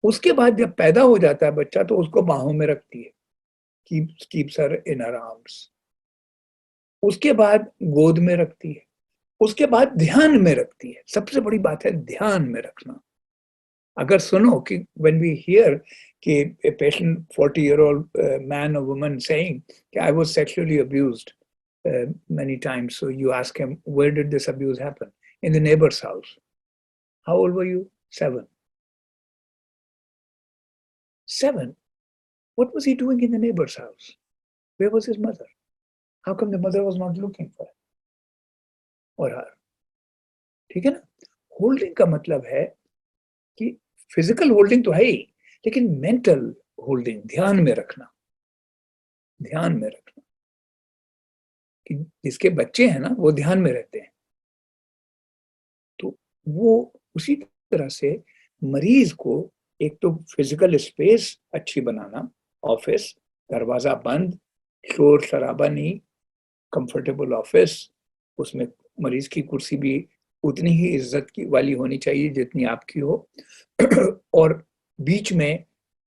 उसके बाद जब पैदा हो जाता है बच्चा तो उसको बाहों में रखती है, keeps her in her arms. उसके बाद गोद में रखती है, उसके बाद ध्यान में रखती है. सबसे बड़ी बात है ध्यान में रखना. अगर सुनो कि when we hear कि a patient 40-year-old man or woman saying कि I was sexually abused many times, so you ask him, where did this abuse happen? In the neighbor's house. How old were you? 7. 7. What was he doing in the neighbor's house? Where was his mother? How come the mother was not looking for him or her? ठीक है ना. Holding का मतलब है कि physical holding तो है ही, लेकिन मेंटल होल्डिंग, ध्यान में रखना. ध्यान में रखना कि जिसके बच्चे हैं ना वो ध्यान में रहते हैं. तो वो उसी तरह से मरीज को एक तो फिजिकल स्पेस अच्छी बनाना, ऑफिस, दरवाजा बंद, शोर शराबा नहीं, कंफर्टेबल ऑफिस, उसमें मरीज की कुर्सी भी उतनी ही इज्जत की वाली होनी चाहिए जितनी आपकी हो. और बीच में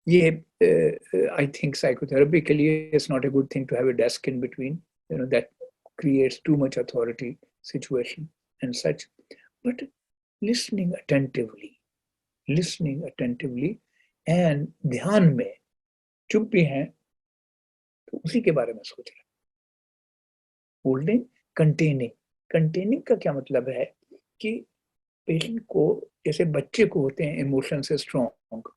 ये आई थिंक साइकोथेरेपी के लिए it's not a good thing to have a desk in between, you know, that creates too much authority situation and such. But listening attentively and ध्यान में, चुप भी हैं तो उसी के बारे में सोच रहे. होल्डिंग, कंटेनिंग का क्या मतलब है कि पेशेंट को, जैसे बच्चे को होते हैं इमोशन से स्ट्रॉन्ग,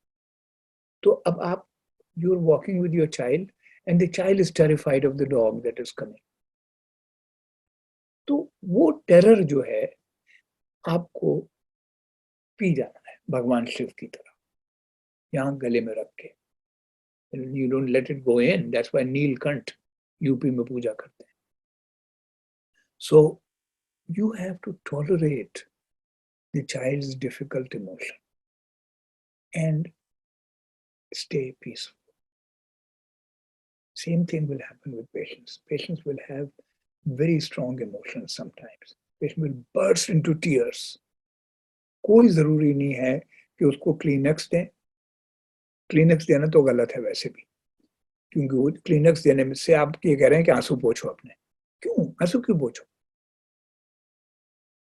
तो अब आप, you are walking with your child and the child is terrified of the dog that is coming. तो वो टेरर जो है आपको पी जाना है भगवान शिव की तरह, यहाँ गले में रख के। You don't let it go in, that's why Neelkanth UP में पूजा करते हैं। So you have to tolerate the child's difficult emotion and stay peaceful. Same thing will happen with patients. Patients will have very strong emotions sometimes. Patient will burst into tears. कोई जरूरी नहीं है कि उसको क्लीनेक्स दें। क्लीनेक्स देना तो गलत है वैसे भी, क्योंकि वो क्लीनेक्स देने में से आप ये कह रहे हैं कि आंसू पोंछो अपने। क्यों आंसू क्यों पोंछो?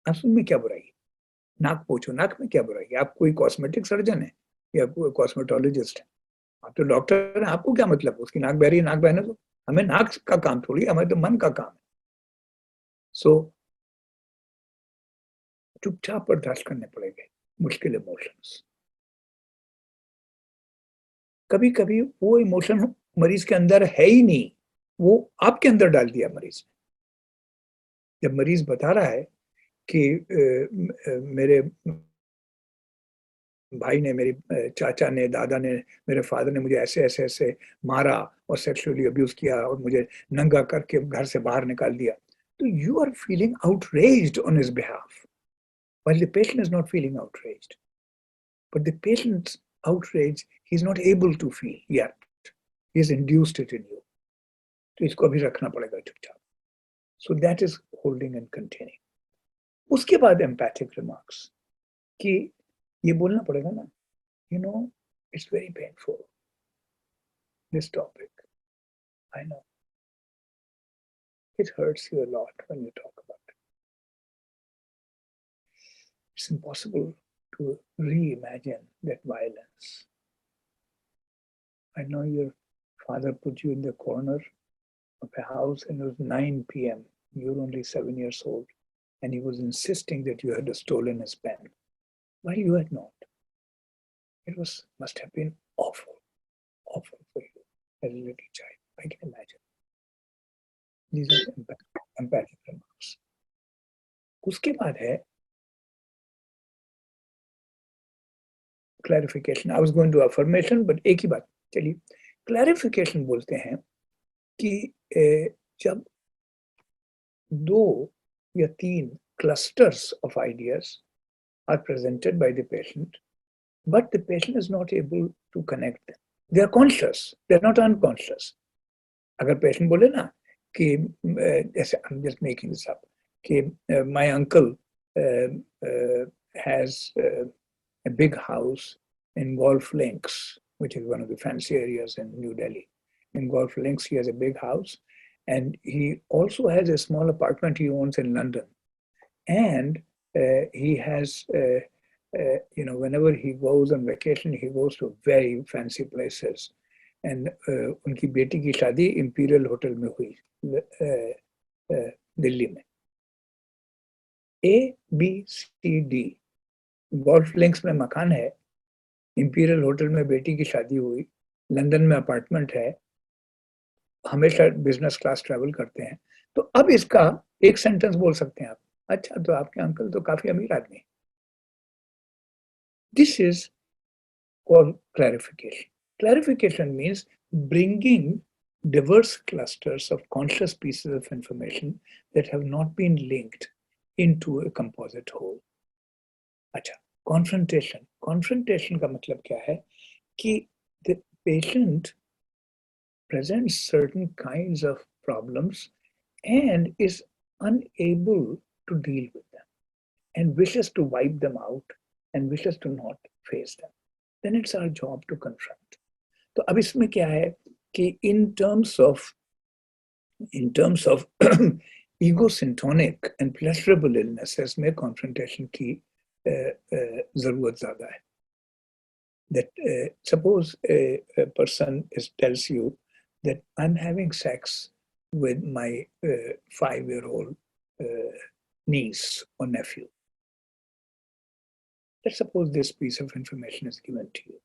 आंसू में क्या बुराई है? नाक पोंछो, नाक में क्या बुराई है? आप कोई कॉस्मेटिक सर्जन है या कोई कॉस्मेटोलॉजिस्ट है? आप तो डॉक्टर हैं, आपको क्या मतलब? उसकी नाक बह रही है, नाक बहने दो। हमें नाक का काम थोड़ी, हमें तो मन का काम है। सो चुपचाप बर्दाश्त करने पड़ेंगे मुश्किल इमोशंस। कभी कभी वो इमोशन मरीज के अंदर है ही नहीं, वो आपके अंदर डाल दिया मरीज ने। जब मरीज बता रहा है कि मेरे भाई ने, मेरे चाचा ने, दादा ने, मेरे फादर ने मुझे ऐसे ऐसे ऐसे मारा और सेक्सुअली अब्यूज किया और मुझे नंगा करके घर से बाहर निकाल दिया, तो you are feeling outraged on his behalf, while the patient is not feeling outraged. But the patient's outrage, he's not able to feel yet. He has induced it in you. तो इसको अभी रखना पड़ेगा चुपचाप. So that is holding and containing. उसके बाद empathic remarks कि ये बोलना पड़ेगा ना, you know, it's very painful, this topic. I know. It hurts you a lot when you talk about it. It's impossible to reimagine that violence. I know your father put you in the corner of a house and it was 9 p.m. You were only 7 years old and he was insisting that you had stolen his pen while you had not. It must have been awful for you as a little child. I can imagine. These are empathic remarks. उसके बाद है clarification. I was going to affirmation, but एक ही बात, चलिए clarification बोलते हैं कि जब 2 या 3 clusters of ideas are presented by the patient, but the patient is not able to connect them. They are conscious, they are not unconscious. अगर patient बोले ना कि जैसे I'm just making this up, कि my uncle has a big house in Golf Links, which is one of the fancy areas in New Delhi. In Golf Links, he has a big house, and he also has a small apartment he owns in London. And he has, whenever he goes on vacation, he goes to very fancy places. And उनकी बेटी की शादी imperial hotel में हुई दिल्ली में. ABCD golf links में मकान है, इंपीरियल होटल में बेटी की शादी हुई, लंदन में अपार्टमेंट है, हमेशा बिजनेस क्लास ट्रैवल करते हैं. तो अब इसका एक सेंटेंस बोल सकते हैं आप, अच्छा तो आपके अंकल तो काफी अमीर आदमी. This is called clarification. Clarification means bringing diverse clusters of conscious pieces of information that have not been linked into a composite whole. अच्छा, confrontation. Confrontation का मतलब क्या है कि the patient presents certain kinds of problems and is unable to deal with them and wishes to wipe them out and wishes to not face them. Then it's our job to confront. तो अब इसमें क्या है कि in terms of egosyntonic and pleasurable illnesses में confrontation की जरूरत ज्यादा है. That suppose a person tells you that I'm having sex with my 5-year-old niece or nephew. Let's suppose this piece of information is given to you.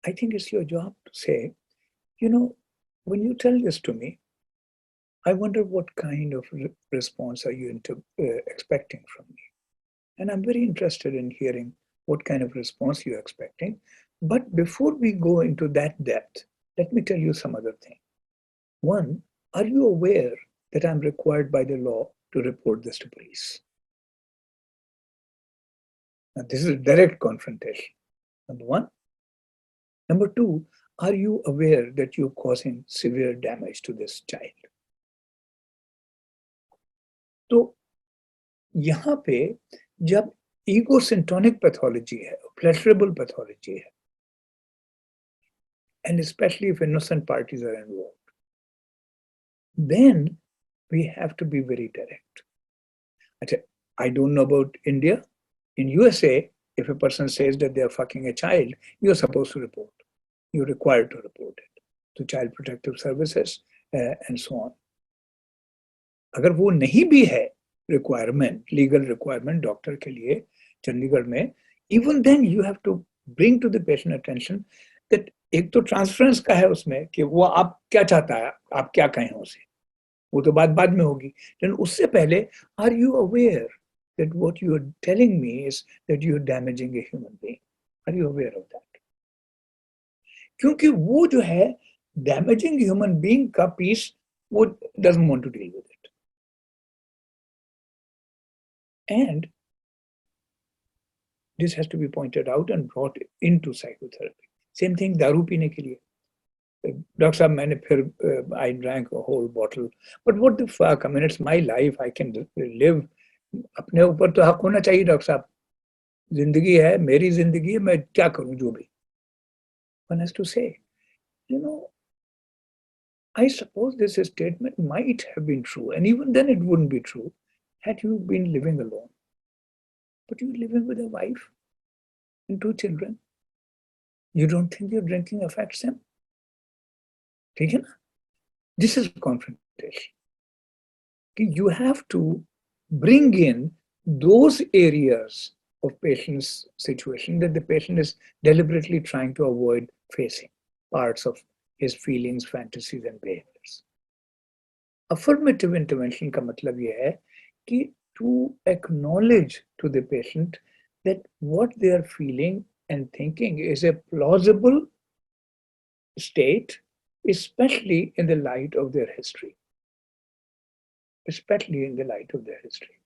I think it's your job to say, when you tell this to me, I wonder what kind of response are you expecting from me? And I'm very interested in hearing what kind of response you're expecting. But before we go into that depth, let me tell you some other thing. One, are you aware that I'm required by the law to report this to police? Now, this is a direct confrontation, number one. Number two, are you aware that you're causing severe damage to this child? तो यहाँ पे जब egocentric pathology है, pleasurable pathology है, and especially if innocent parties are involved, then we have to be very direct. I don't know about India. In USA, if a person says that they are fucking a child, you're supposed to report. You're required to report it to Child Protective Services and so on. अगर वो नहीं भी है requirement, legal requirement doctor के लिए चंडीगढ़ में, even then you have to bring to the patient attention that एक तो ट्रांसफरेंस का है उसमें कि वो आप क्या चाहता है, आप क्या कहें उसे, वो तो बाद में होगी. लेकिन उससे पहले, are you aware that what you are telling me is that you are damaging a human being? Are you aware of that? क्योंकि वो जो है damaging human being का piece, वो doesn't want to deal with it. And this has to be pointed out and brought into psychotherapy. Same thing दारू पीने के लिए. डॉक्टर साहब मैंने फिर I drank a whole bottle. But what the fuck? I mean, it's my life. I can live. अपने ऊपर तो हक होना चाहिए डॉक्टर साहब. जिंदगी है, मेरी जिंदगी है, मैं क्या करूं जो भी. One has to say, you know, I suppose this statement might have been true, and even then it wouldn't be true had you been living alone. But you're living with a wife and 2 children. You don't think your drinking affects them? ठीक है ना? This is confrontation. You have to bring in those areas of patient's situation that the patient is deliberately trying to avoid facing, parts of his feelings, fantasies, and behaviors. Affirmative intervention का मतलब ये है कि to acknowledge to the patient that what they are feeling and thinking is a plausible state, especially in the light of their history. Especially in the light of their history.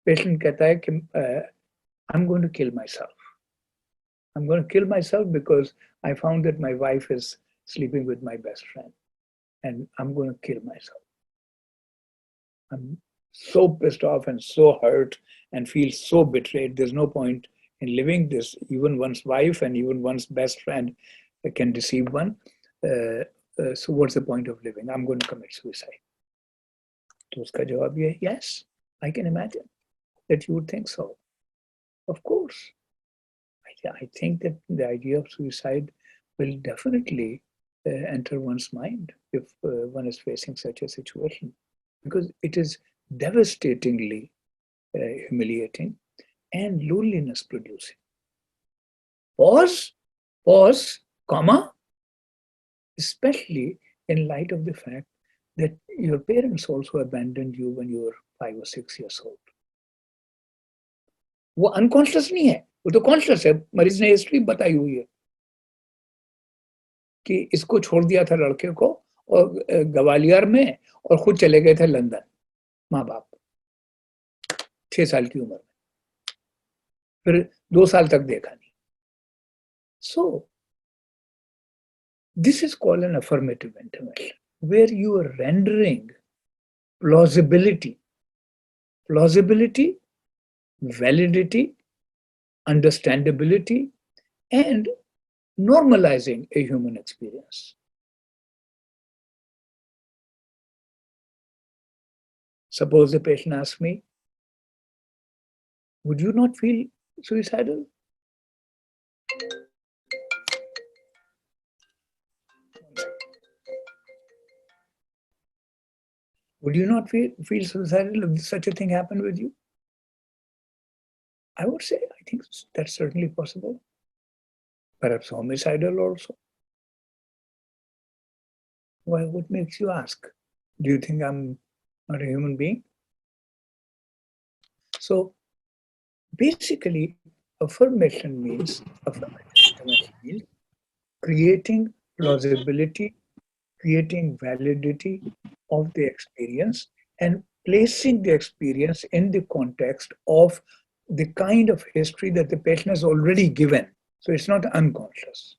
Patient कहता है कि I'm going to kill myself. I'm going to kill myself because I found that my wife is sleeping with my best friend, and I'm going to kill myself. I'm so pissed off and so hurt and feel so betrayed. There's no point in living this. Even one's wife and even one's best friend can deceive one. So what's the point of living? I'm going to commit suicide. तो उसका जवाब ये है, yes, I can imagine that you would think so. Of course. I think that the idea of suicide will definitely enter one's mind if one is facing such a situation, because it is devastatingly humiliating and loneliness producing. Pause, comma, especially in light of the fact that your parents also abandoned you when you were 5 or 6 years old. वो unconscious नहीं है, वो तो conscious है. मरीज ने history बताई हुई है कि इसको छोड़ दिया था लड़के को और ग्वालियर में और खुद चले गए थे लंदन, माँ बाप 6 साल की उम्र में, फिर 2 साल तक देखा नहीं. So this is called an affirmative intervention, where you are rendering plausibility, validity, understandability, and normalizing a human experience. Suppose the patient asks me, would you not feel suicidal? Would you not feel suicidal if such a thing happened with you? I would say, I think that's certainly possible. Perhaps homicidal also. Why? What makes you ask? Do you think I'm not a human being? So basically, affirmation means creating plausibility, creating validity of the experience, and placing the experience in the context of the kind of history that the patient has already given. So it's not unconscious.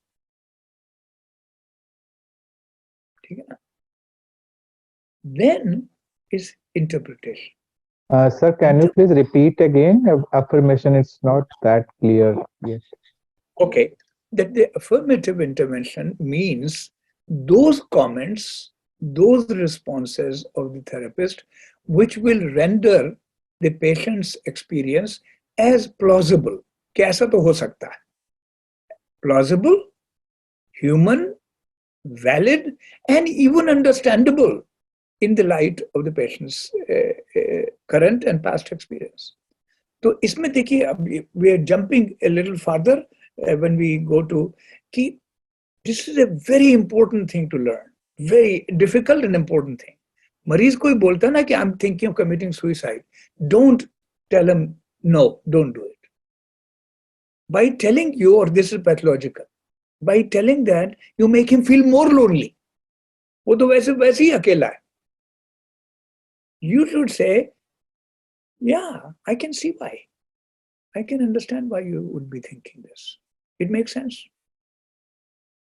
Then is interpretation. Sir, can you please repeat again? Affirmation, it's not that clear yet. Okay, that the affirmative intervention means those comments, those responses of the therapist, which will render the patient's experience as plausible. कि ऐसा तो हो सकता है. Plausible, human, valid, and even understandable in the light of the patient's current and past experience. तो इसमें देखिए अब we are jumping a little farther when we go to कि this is a very important thing to learn, very difficult and important thing. मरीज कोई बोलता है ना कि I'm thinking of committing suicide, don't tell him no, don't do it. By telling you, or this is pathological, by telling that you make him feel more lonely. वो तो वैसे ही अकेला है. You should say, yeah, I can see why. I can understand why you would be thinking this. It makes sense.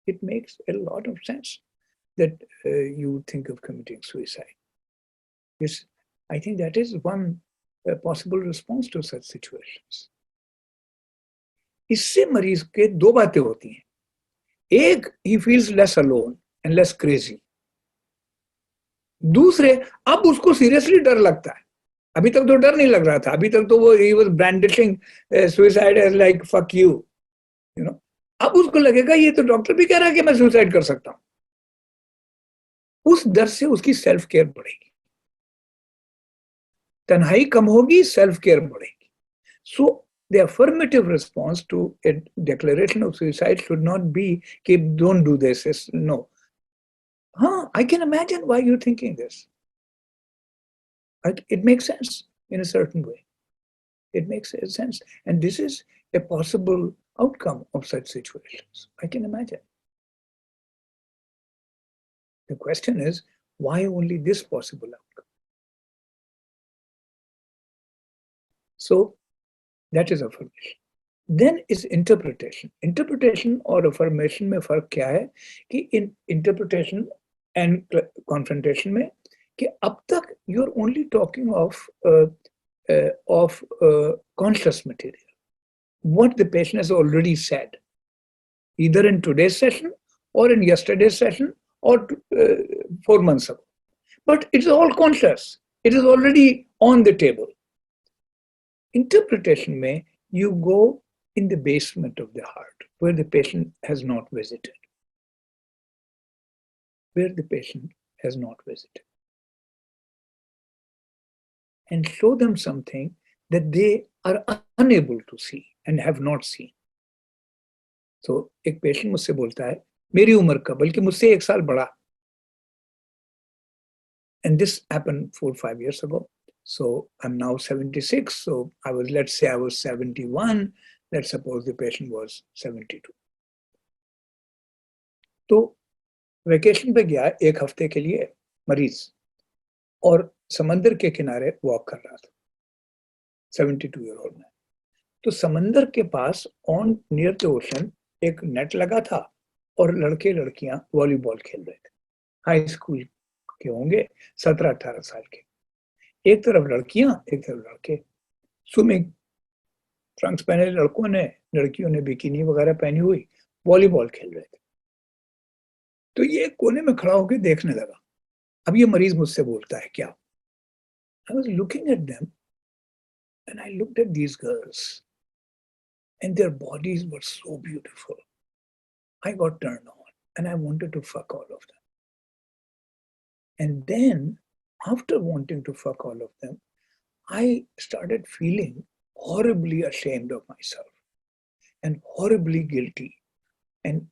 It makes a lot of sense that you would think of committing suicide. Yes, I think that is one possible response to such situations. इससे मरीज के दो बातें होती हैं. एक, he feels less alone and less crazy. दूसरे, अब उसको सीरियसली डर लगता है. अभी तक तो डर नहीं लग रहा था. अभी तक तो वो he was brandishing suicide as like fuck you, you know. अब उसको लगेगा ये तो डॉक्टर भी कह रहा है कि मैं सुसाइड कर सकता हूं. उस डर से उसकी सेल्फ केयर बढ़ेगी, तन्हाई कम होगी, सेल्फ केयर बढ़ेगी. सो the affirmative response to a declaration of suicide should not be कि don't do this. No. I can imagine why you're thinking this. It makes sense in a certain way. It makes sense. And this is a possible outcome of such situations. I can imagine. The question is, why only this possible outcome? So that is affirmation. Then is interpretation. Interpretation or affirmation में फर्क क्या है कि in interpretation and confrontation में कि अब तक you're only talking of conscious material, what the patient has already said, either in today's session or in yesterday's session or 4 months ago. But it's all conscious. It is already on the table. Interpretation may you go in the basement of the heart where the patient has not visited. Where the patient has not visited. And show them something that they are unable to see and have not seen. So एक patient मुझसे बोलता है मेरी उम्र का बल्कि मुझसे 1 साल बड़ा. And this happened 4 or 5 years ago. So I'm now 76. So let's say I was 71. Let's suppose the patient was 72. तो वेकेशन पे गया 1 हफ्ते के लिए मरीज और समंदर के किनारे वॉक कर रहा था. 72 ईयर ओल्ड मैन. तो समंदर के pass on near the ocean एक नेट लगा था और लड़के लड़कियां वॉलीबॉल खेल रहे थे. हाई स्कूल के होंगे, 17-18 साल के. एक तरफ लड़कियां, एक तरफ लड़के. स्विमिंग ट्रंक्स पहने लड़कों ने, लड़कियों ने बिकिनी वगैरह पहनी हुई वॉलीबॉल खेल रहे थे. तो ये कोने में खड़ा होकर देखने लगा. अब ये मरीज मुझसे बोलता है क्या? I was looking at them and I looked at these girls and their bodies were so beautiful. I got turned on and I wanted to fuck all of them. And then after wanting to fuck all of them, I started feeling horribly ashamed of myself and horribly guilty and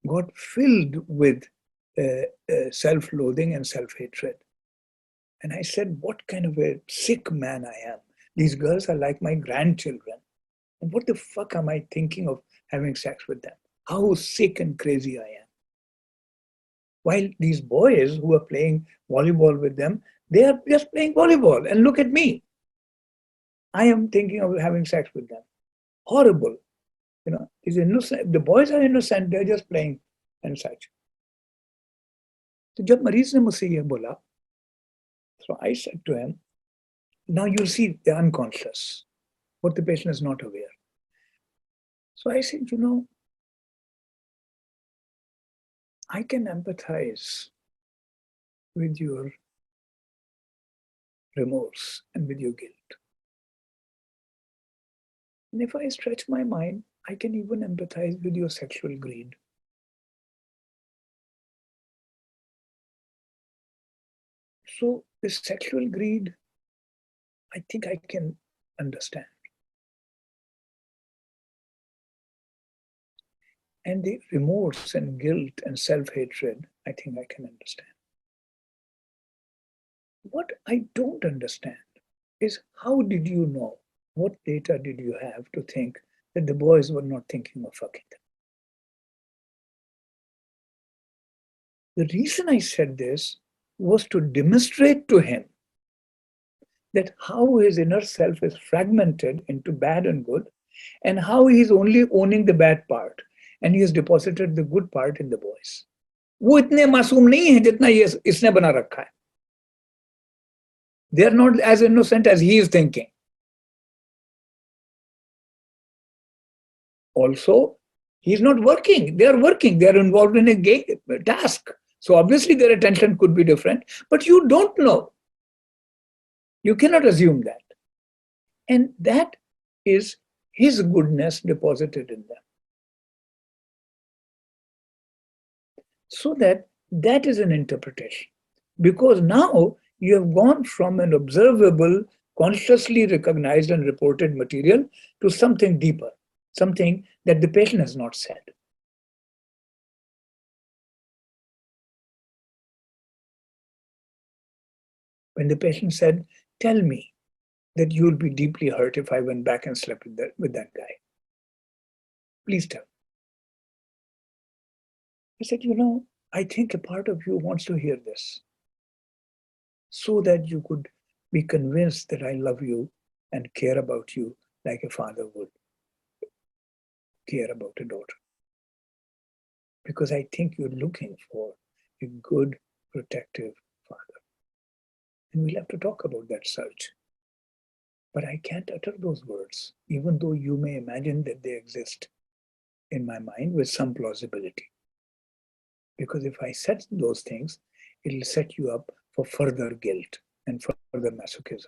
got filled with self-loathing and self-hatred. And I said, what kind of a sick man I am. These girls are like my grandchildren. And what the fuck am I thinking of having sex with them? How sick and crazy I am. While these boys who are playing volleyball with them, they are just playing volleyball. And look at me. I am thinking of having sex with them. Horrible. You know, he's innocent. The boys are innocent. They're just playing and such. So जब मरीज ने मुझसे ये बोला, so I said to him, now you'll see the unconscious, what the patient is not aware. So I said, you know, I can empathize with your remorse and with your guilt. And if I stretch my mind, I can even empathize with your sexual greed. So this sexual greed, I think I can understand. And the remorse and guilt and self-hatred, I think I can understand. What I don't understand is how did you know? What data did you have to think that the boys were not thinking of fucking them? The reason I said this was to demonstrate to him that how his inner self is fragmented into bad and good, and how he's only owning the bad part, and he has deposited the good part in the boys. वो इतने मासूम नहीं है जितना ये इसने बना रखा है. They are not as innocent as he is thinking. Also, he's not working. They are working. They are involved in a task. So obviously their attention could be different, but you don't know. You cannot assume that. And that is his goodness deposited in them. So that is an interpretation. Because now you have gone from an observable, consciously recognized and reported material to something deeper, something that the patient has not said. When the patient said, tell me that you will be deeply hurt if I went back and slept with that guy. Please tell. I said, you know, I think a part of you wants to hear this so that you could be convinced that I love you and care about you like a father would care about a daughter. Because I think you're looking for a good, protective father. And we'll have to talk about that search. But I can't utter those words, even though you may imagine that they exist in my mind with some plausibility. Because if I said those things, it'll set you up for further guilt and further masochism.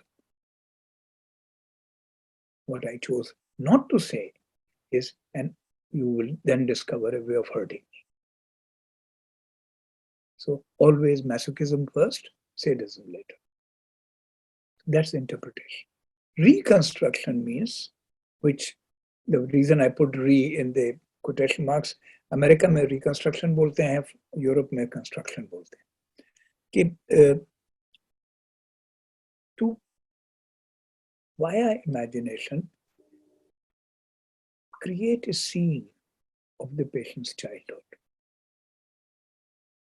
What I chose not to say is, and you will then discover a way of hurting me. So always masochism first, sadism later. That's the interpretation. Reconstruction means, which the reason I put re in the quotation marks, America में reconstruction बोलते हैं, Europe में construction बोलते हैं. कि to via imagination create a scene of the patient's childhood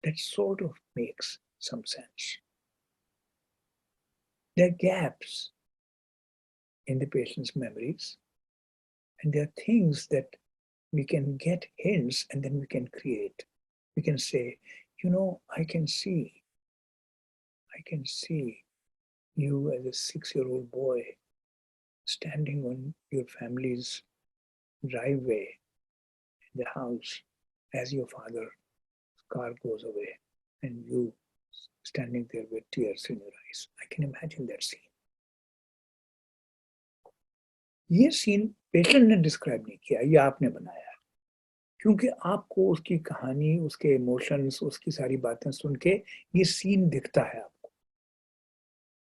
that sort of makes some sense. There are gaps in the patient's memories, and there are things that we can get hints and then we can create. We can say, you know, I can see you as a 6-year-old boy standing on your family's driveway in the house as your father's car goes away and you standing there with tears in your eyes. I can imagine that scene. ये scene patient ने describe नहीं किया, ये आपने बनाया है, क्योंकि आपको उसकी कहानी, उसके इमोशंस, उसकी सारी बातें सुन के ये सीन दिखता है आपको.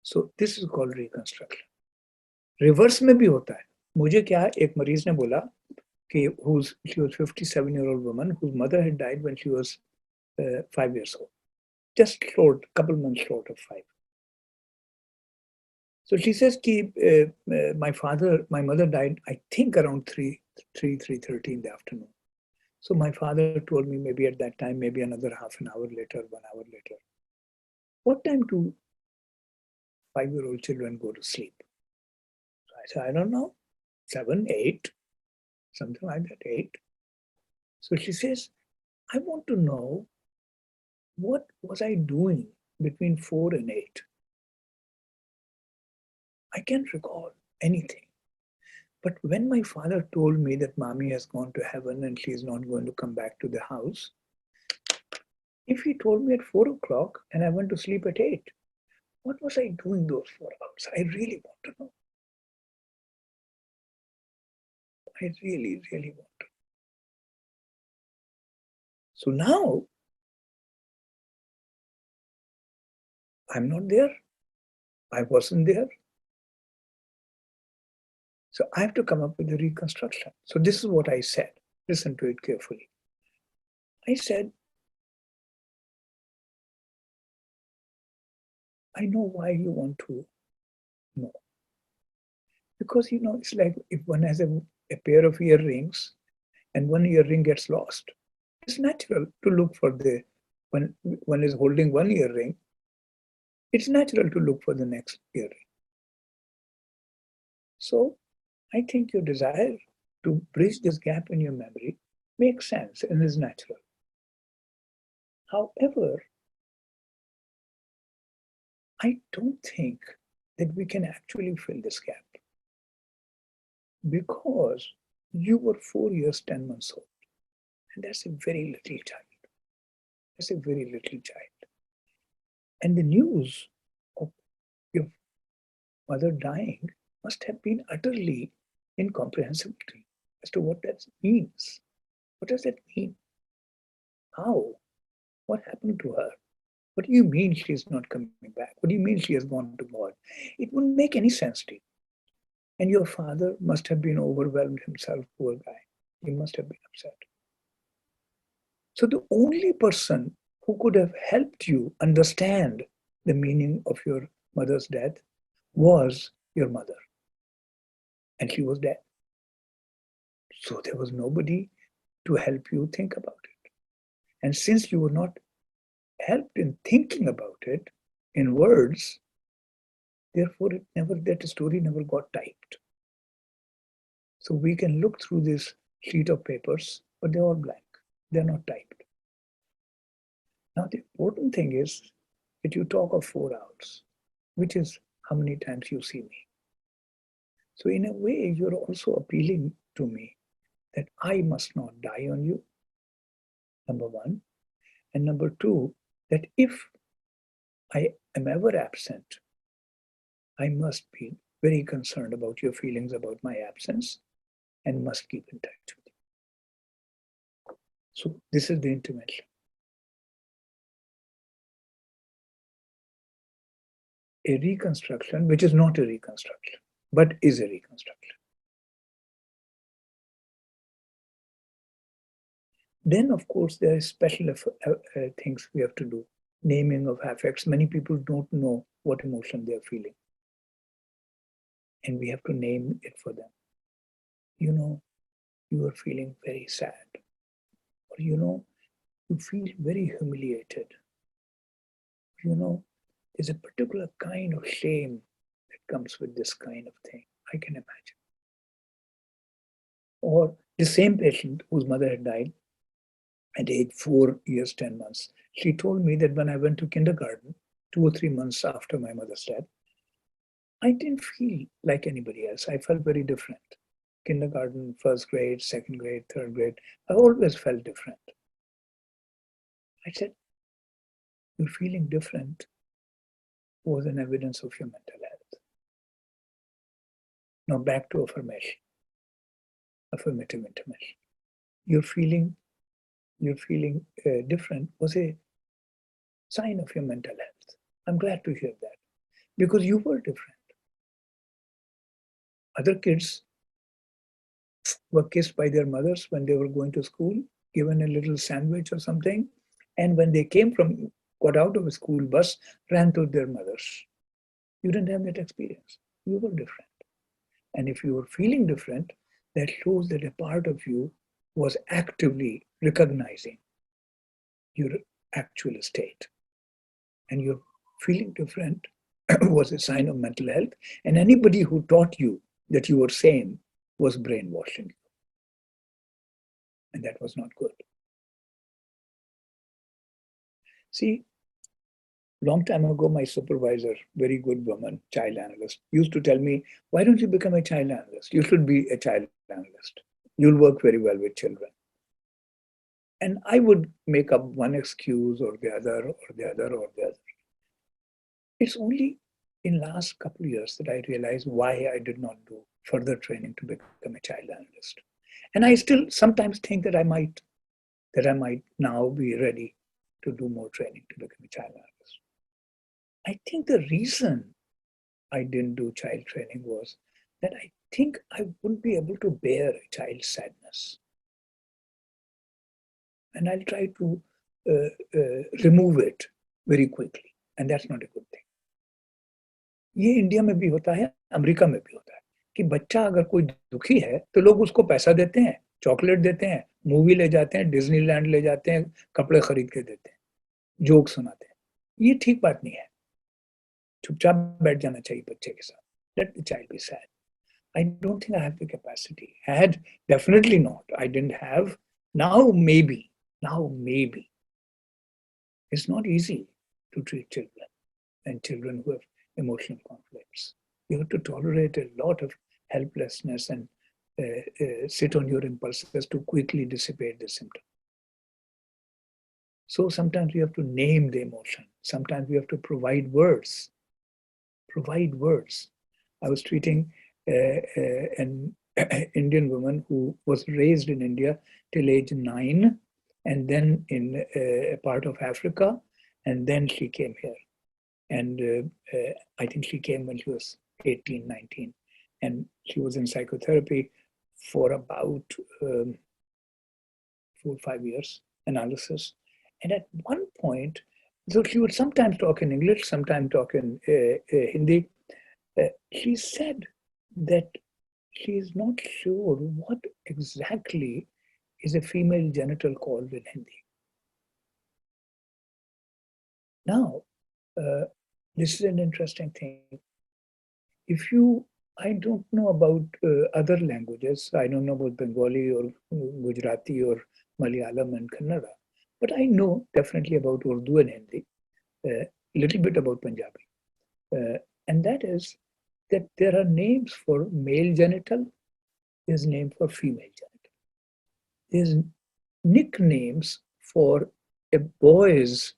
So this is called reconstruction. Reverse में भी होता है. मुझे क्या, एक मरीज ने बोला कि she was 57-year-old woman whose mother had died when she was 5 years old, just short, couple months short of 5. So she says, my mother died, I think around 3:30 in the afternoon. So my father told me maybe at that time, maybe another half an hour later, 1 hour later. What time do 5-year-old children go to sleep? So I said, I don't know, 7, 8, something like that, 8. So she says, I want to know what was I doing between 4 and 8. I can't recall anything. But when my father told me that mommy has gone to heaven and she is not going to come back to the house, if he told me at 4 o'clock and I went to sleep at 8, what was I doing those 4 hours? I really want to know. I really, really want to. So now, I'm not there. I wasn't there. So I have to come up with a reconstruction. So this is what I said. Listen to it carefully. I said, I know why you want to know. Because, it's like if one has a pair of earrings and one earring gets lost, it's natural to look for when one is holding one earring, it's natural to look for the next earring. So I think your desire to bridge this gap in your memory makes sense and is natural. However, I don't think that we can actually fill this gap because you were 4 years, 10 months old. And that's a very little child. That's a very little child. And the news of your mother dying must have been utterly incomprehensible to you as to what that means. What does that mean? How? What happened to her? What do you mean she is not coming back? What do you mean she has gone to God? It wouldn't make any sense to you. And your father must have been overwhelmed himself, poor guy. He must have been upset. So the only person who could have helped you understand the meaning of your mother's death was your mother. And she was dead. So there was nobody to help you think about it. And since you were not helped in thinking about it in words, therefore that story never got typed. So we can look through this sheet of papers, but they're all blank. They're not typed. Now the important thing is that you talk of 4 hours, which is how many times you see me. So in a way, you're also appealing to me that I must not die on you, number one. And number two, that if I am ever absent, I must be very concerned about your feelings about my absence and must keep in touch with you. So this is the intervention. A reconstruction, which is not a reconstruction, but is a reconstruction. Then, of course, there are special things we have to do. Naming of affects. Many people don't know what emotion they are feeling. And we have to name it for them. You are feeling very sad. Or you feel very humiliated. There's a particular kind of shame that comes with this kind of thing. I can imagine. Or the same patient whose mother had died at age 4 years, 10 months. She told me that when I went to kindergarten, 2 or 3 months after my mother's death, I didn't feel like anybody else. I felt very different. Kindergarten, first grade, second grade, third grade, I always felt different. I said, you're feeling different was an evidence of your mental health. Now back to affirmation, affirmative intervention. You're feeling different was a sign of your mental health. I'm glad to hear that because you were different. Other kids were kissed by their mothers when they were going to school, given a little sandwich or something, and when they got out of a school bus, ran to their mothers. You didn't have that experience. You were different. And if you were feeling different, that shows that a part of you was actively recognizing your actual state. And your feeling different was a sign of mental health. And anybody who taught you that you were sane was brainwashing you. And that was not good. See, long time ago, my supervisor, very good woman, child analyst, used to tell me, why don't you become a child analyst? You should be a child analyst. You'll work very well with children. And I would make up one excuse or the other or the other or the other. It's only in last couple of years that I realized why I did not do further training to become a child analyst. And I still sometimes think that I might now be ready to do more training to become a child analyst. I think the reason I didn't do child training was that I think I wouldn't be able to bear a child's sadness. And I'll try to remove it very quickly. And that's not a good thing. ये India में भी होता है, America में भी होता है कि बच्चा अगर कोई दुखी है तो लोग उसको पैसा देते हैं, चॉकलेट देते हैं, मूवी ले जाते हैं, डिज्नीलैंड ले जाते हैं, कपड़े खरीद के देते हैं, जोक सुनाते हैं. ये ठीक बात नहीं है. चुपचाप बैठ जाना चाहिए बच्चे के साथ. Let the child be sad. I don't think I have the capacity. I had definitely not. I didn't have. Now maybe. It's not easy to treat children and children who have emotional conflicts. You have to tolerate a lot of helplessness and sit on your impulses to quickly dissipate the symptom. So sometimes we have to name the emotion. Sometimes we have to provide words. I was treating an Indian woman who was raised in India till age 9 and then in a part of Africa, and then she came here. And I think she came when she was 18, 19. And she was in psychotherapy for about 4 or 5 years, analysis. And at one point, so she would sometimes talk in English, sometimes talk in Hindi. She said that she is not sure what exactly is a female genital called in Hindi. Now, this is an interesting thing. I don't know about other languages. I don't know about Bengali or Gujarati or Malayalam and Kannada. But I know definitely about Urdu and Hindi, a little bit about Punjabi. And that is that there are names for male genital, there's name for female genital. There's nicknames for a boy's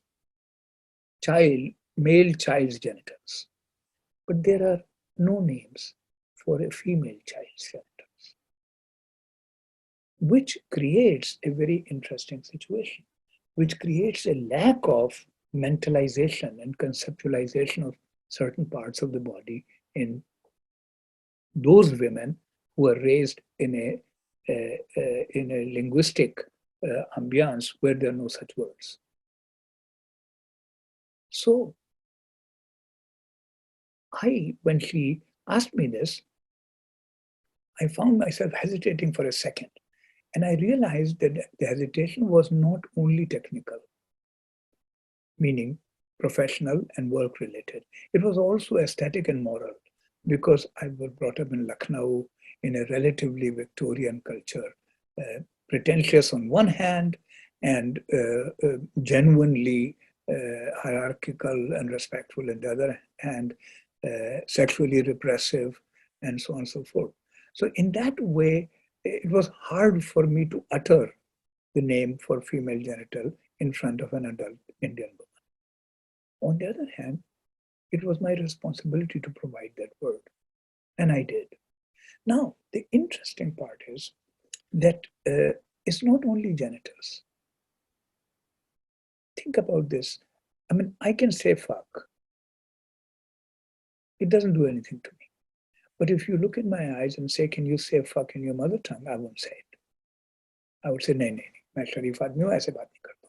male child's genitals. But there are no names for a female child's genitals, which creates a very interesting situation, which creates a lack of mentalization and conceptualization of certain parts of the body in those women who are raised in a linguistic ambiance where there are no such words. So when she asked me this, I found myself hesitating for a second. And I realized that the hesitation was not only technical, meaning professional and work related. It was also aesthetic and moral, because I was brought up in Lucknow in a relatively Victorian culture, pretentious on one hand and genuinely hierarchical and respectful on the other hand, sexually repressive and so on and so forth. So in that way, it was hard for me to utter the name for female genital in front of an adult Indian woman. On the other hand, it was my responsibility to provide that word, and I did. Now, the interesting part is that it's not only genitals. Think about this. I mean, I can say fuck. It doesn't do anything to me. But if you look in my eyes and say, can you say fuck in your mother tongue? I won't say it. I would say, nahi. मैं शरीफ आदमी हूँ, ऐसे बात नहीं करता.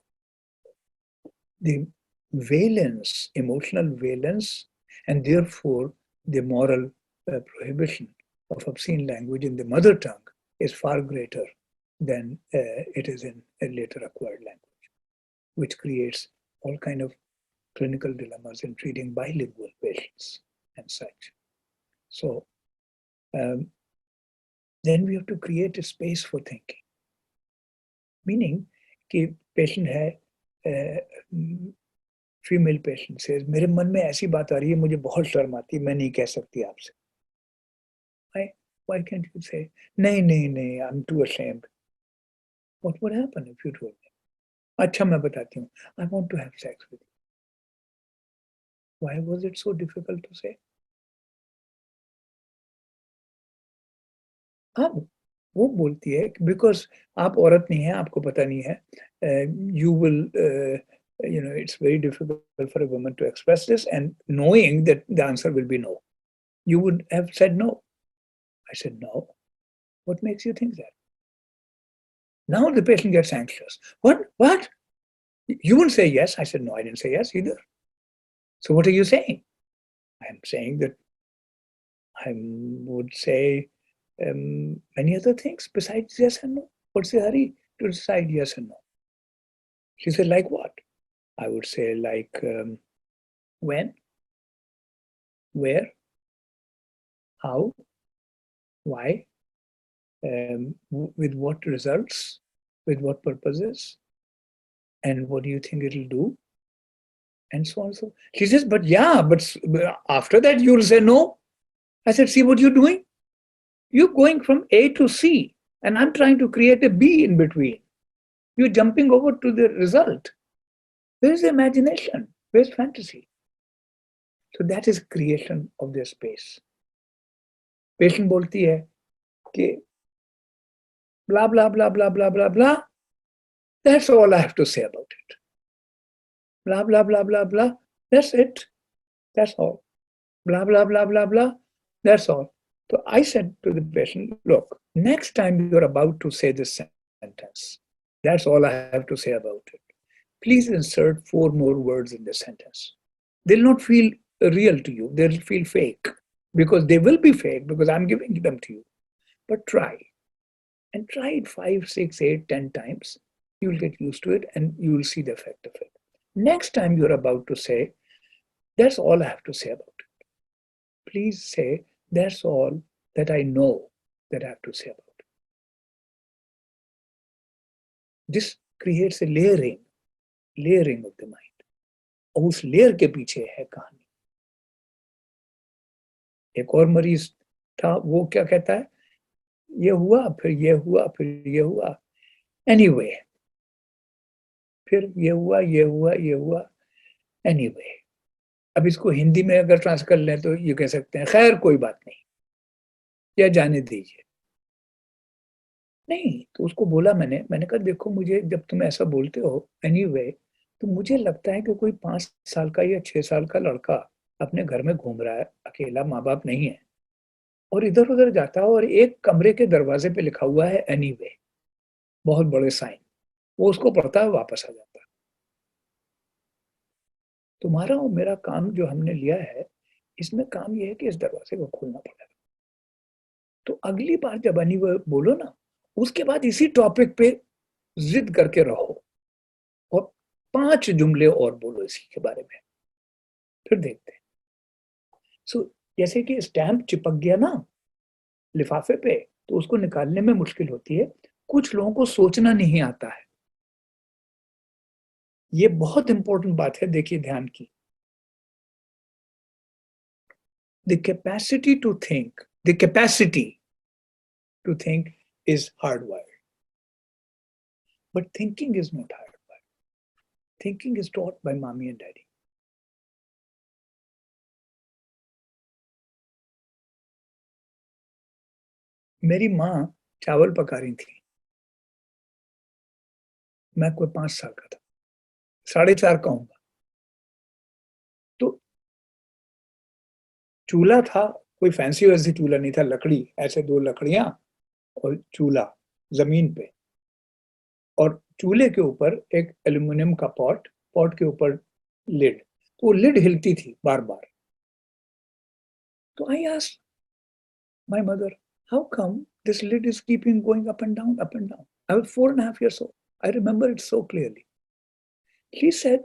The valence, emotional valence, And therefore, the moral prohibition of obscene language in the mother tongue is far greater than it is in a later acquired language, which creates all kind of clinical dilemmas in treating bilingual patients and such. So then we have to create a space for thinking. Meaning, कि patient है, female patient says, मेरे मन में ऐसी बात आ रही है, मुझे बहुत शर्म आती है, मैं नहीं कह सकती आपसे. Why can't you say, नहीं, I'm too ashamed. What would happen if you told me? अच्छा मैं बताती हूँ, I want to have sex with you. Why was it so difficult to say? अब वो बोलती है because आप औरत नहीं है, आपको पता नहीं है, you will, it's very difficult for a woman to express this, and knowing that the answer will be no. You would have said no. I said no. What makes you think that? Now the patient gets anxious. What? You wouldn't say yes. I said no, I didn't say yes either. So what are you saying? I'm saying that I would say many other things besides yes and no. What's the hurry to decide yes and no? She said, like what? I would say like when, where, how, why, with what results, with what purposes, and what do you think it'll do? And so on. So she says, but after that you'll say no. I said, see what you're doing? You're going from A to C, and I'm trying to create a B in between. You're jumping over to the result. Where's the imagination? Where's fantasy? So that is creation of their space. Patient बोलती है कि blah, blah, blah, blah, blah, blah, blah. That's all I have to say about it. Blah, blah, blah, blah, blah. That's it. That's all. Blah, blah, blah, blah, blah. That's all. So I said to the patient, look, next time you're about to say this sentence, that's all I have to say about it. Please insert 4 more words in the sentence. They'll not feel real to you. They'll feel fake, because they will be fake because I'm giving them to you. But try. And try it 5, 6, 8, 10 times. You'll get used to it and you will see the effect of it. Next time you're about to say, that's all I have to say about it. Please say, that's all that I know that I have to say about it. This creates a layering of the mind. और उस layer के पीछे है कहानी. एक और मरीज था, वो क्या कहता है, ये हुआ, फिर ये हुआ, फिर ये हुआ. Anyway, फिर ये हुआ, ये हुआ, ये हुआ. Anyway. अब इसको हिंदी में अगर ट्रांसलेट कर लें तो ये कह सकते हैं, खैर कोई बात नहीं, या जाने दीजिए. नहीं, तो उसको बोला मैंने कहा देखो, मुझे जब तुम ऐसा बोलते हो anyway, तो मुझे लगता है कि कोई 5 साल का या 6 साल का लड़का अपने घर में घूम रहा है, अकेला, माँ बाप नहीं है, और इधर उधर जाता है और एक कमरे के दरवाजे पे लिखा हुआ है anyway, बहुत बड़े साइन. वो उसको पढ़ता है, वापस आ जाता है. तुम्हारा और मेरा काम जो हमने लिया है, इसमें काम ये है कि इस दरवाजे को खोलना पड़ेगा. तो अगली बार जब anyway बोलो ना, उसके बाद इसी टॉपिक पे जिद करके रहो और 5 जुमले और बोलो इसी के बारे में, फिर देखते हैं. सो जैसे कि स्टैम्प चिपक गया ना लिफाफे पे, तो उसको निकालने में मुश्किल होती है. कुछ लोगों को सोचना नहीं आता है. ये बहुत इंपॉर्टेंट बात है, देखिए ध्यान की. The capacity to think is hardwired. But thinking is not hardwired. Thinking is taught by mommy and daddy. मेरी माँ चावल पका रही थी. मैं कोई 5 साल का था, 4.5 कहूंगा. तो चूल्हा था, कोई फैंसी वैसी चूल्हा नहीं था, लकड़ी, ऐसे 2 लकड़ियां और चूल्हा जमीन पे, और चूल्हे के ऊपर एक एल्युमिनियम का पॉट के ऊपर लिड. तो वो लिड हिलती थी बार बार. So I asked my mother, how come this lid is keeping going up and down, up and down? I was 4.5 years old. I remember it so clearly. She said,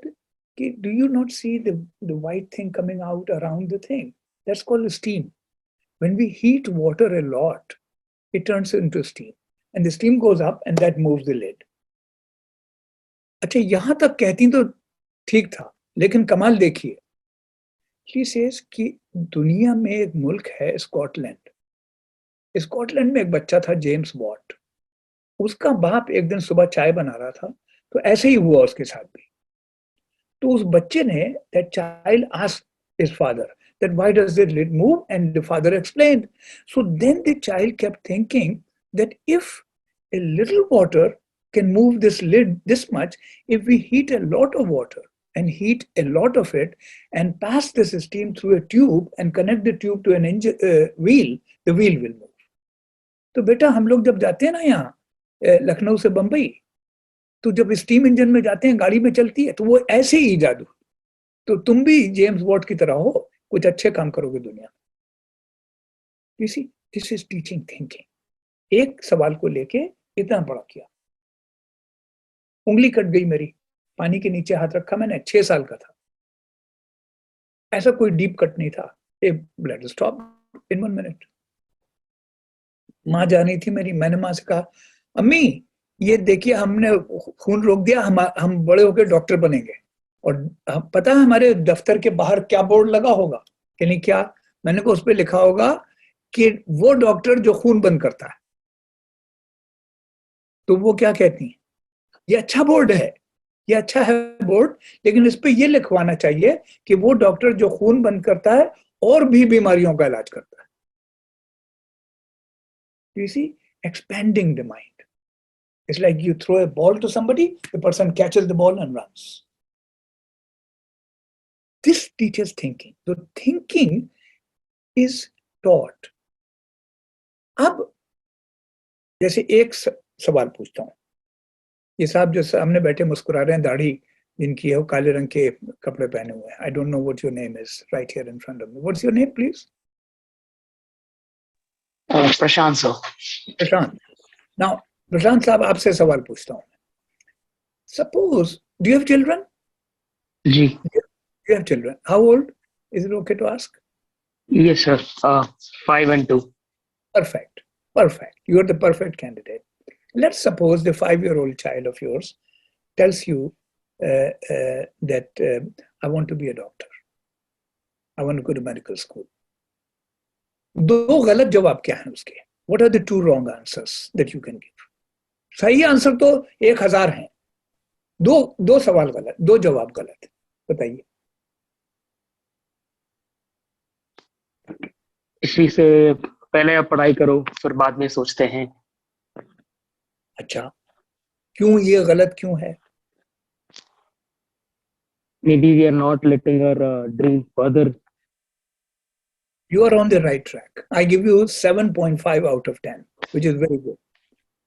do you not see the white thing coming out around the thing? That's called steam. When we heat water a lot, it turns into steam. And the steam goes up and that moves the lid. अच्छा यहाँ तक कहती तो ठीक था, लेकिन कमाल देखिए. She says कि दुनिया में एक मुल्क है स्कॉटलैंड. स्कॉटलैंड में एक बच्चा था जेम्स वॉट. उसका बाप एक दिन सुबह चाय बना रहा था, तो ऐसे ही हुआ उसके साथ भी. तो उस बच्चे ने, that child asked his father that why does the lid move, and the father explained. So then the child kept thinking that if a little water can move this lid this much, if we heat a lot of water and heat a lot of it and pass this steam through a tube and connect the tube to an engine, wheel, the wheel will move. तो बेटा हम लोग जब जाते हैं ना यहाँ लखनऊ से बंबई, तो जब स्टीम इंजन में जाते हैं, गाड़ी में चलती है, तो वो ऐसे ही जादू. तो तुम भी जेम्स वॉट की तरह हो, कुछ अच्छे काम करोगे दुनिया में. You see, this is teaching thinking. एक सवाल को लेके इतना बड़ा किया. उंगली कट गई मेरी, पानी के नीचे हाथ रखा मैंने, 6 साल का था. ऐसा कोई डीप कट नहीं था. Blood stop in 1 minute. माँ जानी थी मेरी. मैंने माँ से कहा, अम्मी ये देखिए हमने खून रोक दिया, हम बड़े होकर डॉक्टर बनेंगे. और पता है हमारे दफ्तर के बाहर क्या बोर्ड लगा होगा? कि नहीं क्या? मैंने कहा उस पर लिखा होगा कि वो डॉक्टर जो खून बंद करता है. तो वो क्या कहती हैं, ये अच्छा बोर्ड है, ये अच्छा है बोर्ड, लेकिन इस पे ये लिखवाना चाहिए कि वो डॉक्टर जो खून बंद करता है और भी बीमारियों का इलाज करता है. You see, expanding the mind. It's like you throw a ball to somebody, the person catches the ball and runs. This teaches thinking. So thinking is taught. अब जैसे एक सवाल पूछता हूँ. ये साहब जो सामने बैठे मुस्कुरा रहे हैं, दाढ़ी जिनकी है, वो काले रंग के कपड़े पहने हुए हैं. I don't know what your name is right here in front of me. What's your name, please? Prashant sir. Prashant. Now, प्रशांत साहब आपसे सवाल पूछता हूँ. Suppose, do you have children? Ji. You have children. How old? Is it okay to ask? Yes, sir. 5 and 2. Perfect. Perfect. You are the perfect candidate. Let's suppose the 5-year-old child of yours tells you that I want to be a doctor. I want to go to medical school. दो गलत जवाब क्या हैं उसके? What are the 2 wrong answers that you can give? सही answer तो 1000 हैं. दो सवाल गलत, 2 जवाब गलत. बताइए. इसी से पहले आप पढ़ाई करो, फिर बाद में सोचते हैं. अच्छा, क्यों ये गलत क्यों है? Maybe we are not letting our dream further. You are on the right track. I give you 7.5 out of 10, which is very good.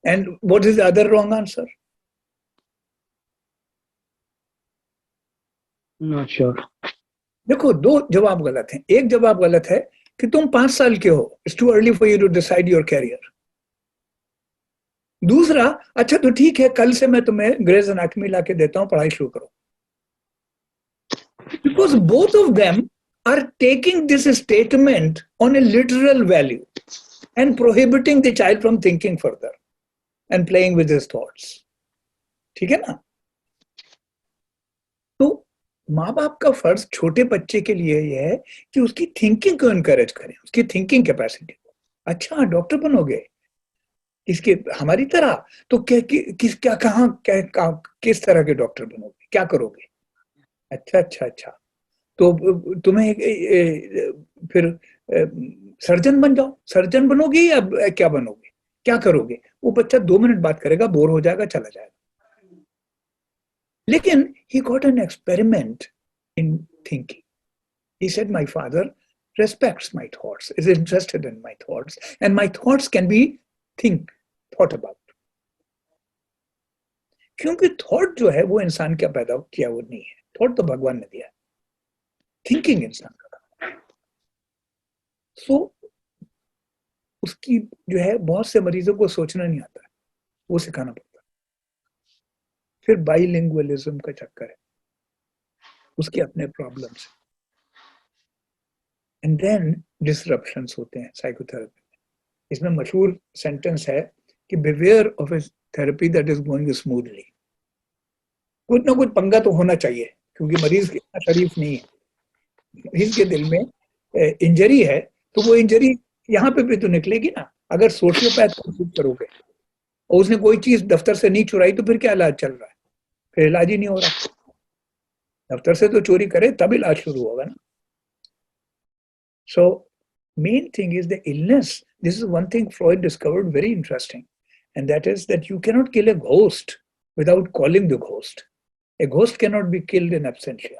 And what is the other wrong answer? Not sure. देखो 2 जवाब गलत हैं. एक जवाब गलत है कि तुम 5 साल के हो. It's too early for you to decide your career. दूसरा, अच्छा तो ठीक है, कल से मैं तुम्हें ग्रेज एनाटॉमी ला के देता हूं, पढ़ाई शुरू करो. Because both of them are taking this statement on a literal value and prohibiting the child from thinking further and playing with his thoughts. ठीक है ना? तो माँ बाप का फर्ज छोटे बच्चे के लिए यह है कि उसकी थिंकिंग को एनकरेज करें, उसकी थिंकिंग कैपेसिटी को. अच्छा डॉक्टर बनोगे इसके हमारी तरह, तो क्या कहाँ किस तरह के डॉक्टर बनोगे, क्या करोगे? अच्छा तो तुम्हें फिर सर्जन बन जाओ. सर्जन बनोगे या क्या बनोगे, क्या करोगे? वो बच्चा 2 मिनट बात करेगा, बोर हो जाएगा, चला जाएगा. लेकिन he got an experiment in thinking. He said, my father respects my thoughts, is interested in my thoughts, and my thoughts can be thought about. क्योंकि थॉट जो है वो इंसान का पैदा किया वो नहीं है. थॉट तो भगवान ने दिया. थिंकिंग इंसान का. सो उसकी जो है, बहुत से मरीजों को सोचना नहीं आता है, वो सिखाना पड़ता है। फिर बाइलिंगुअलिज्म का चक्कर है, उसके अपने प्रॉब्लम्स, एंड देन डिसरप्शंस होते हैं साइकोथेरेपी में। इसमें मशहूर सेंटेंस है कि beware of a therapy that is going smoothly. कुछ ना कुछ पंगा तो होना चाहिए, क्योंकि मरीज इतना शरीफ नहीं है। मरीज के दिल में इंजरी है, तो वो इंजरी यहाँ पे भी तो निकलेगी ना। अगर सोशियोपैथ को ठीक करोगे और उसने कोई चीज दफ्तर से नहीं चुराई, तो फिर क्या इलाज चल रहा है? फिर इलाज ही नहीं हो रहा। दफ्तर से तो चोरी करे तब इलाज शुरू होगा ना। So main thing is the illness. This is one thing Freud discovered very interesting, and that is that you cannot kill a ghost without calling the ghost. A ghost cannot be killed in absentia.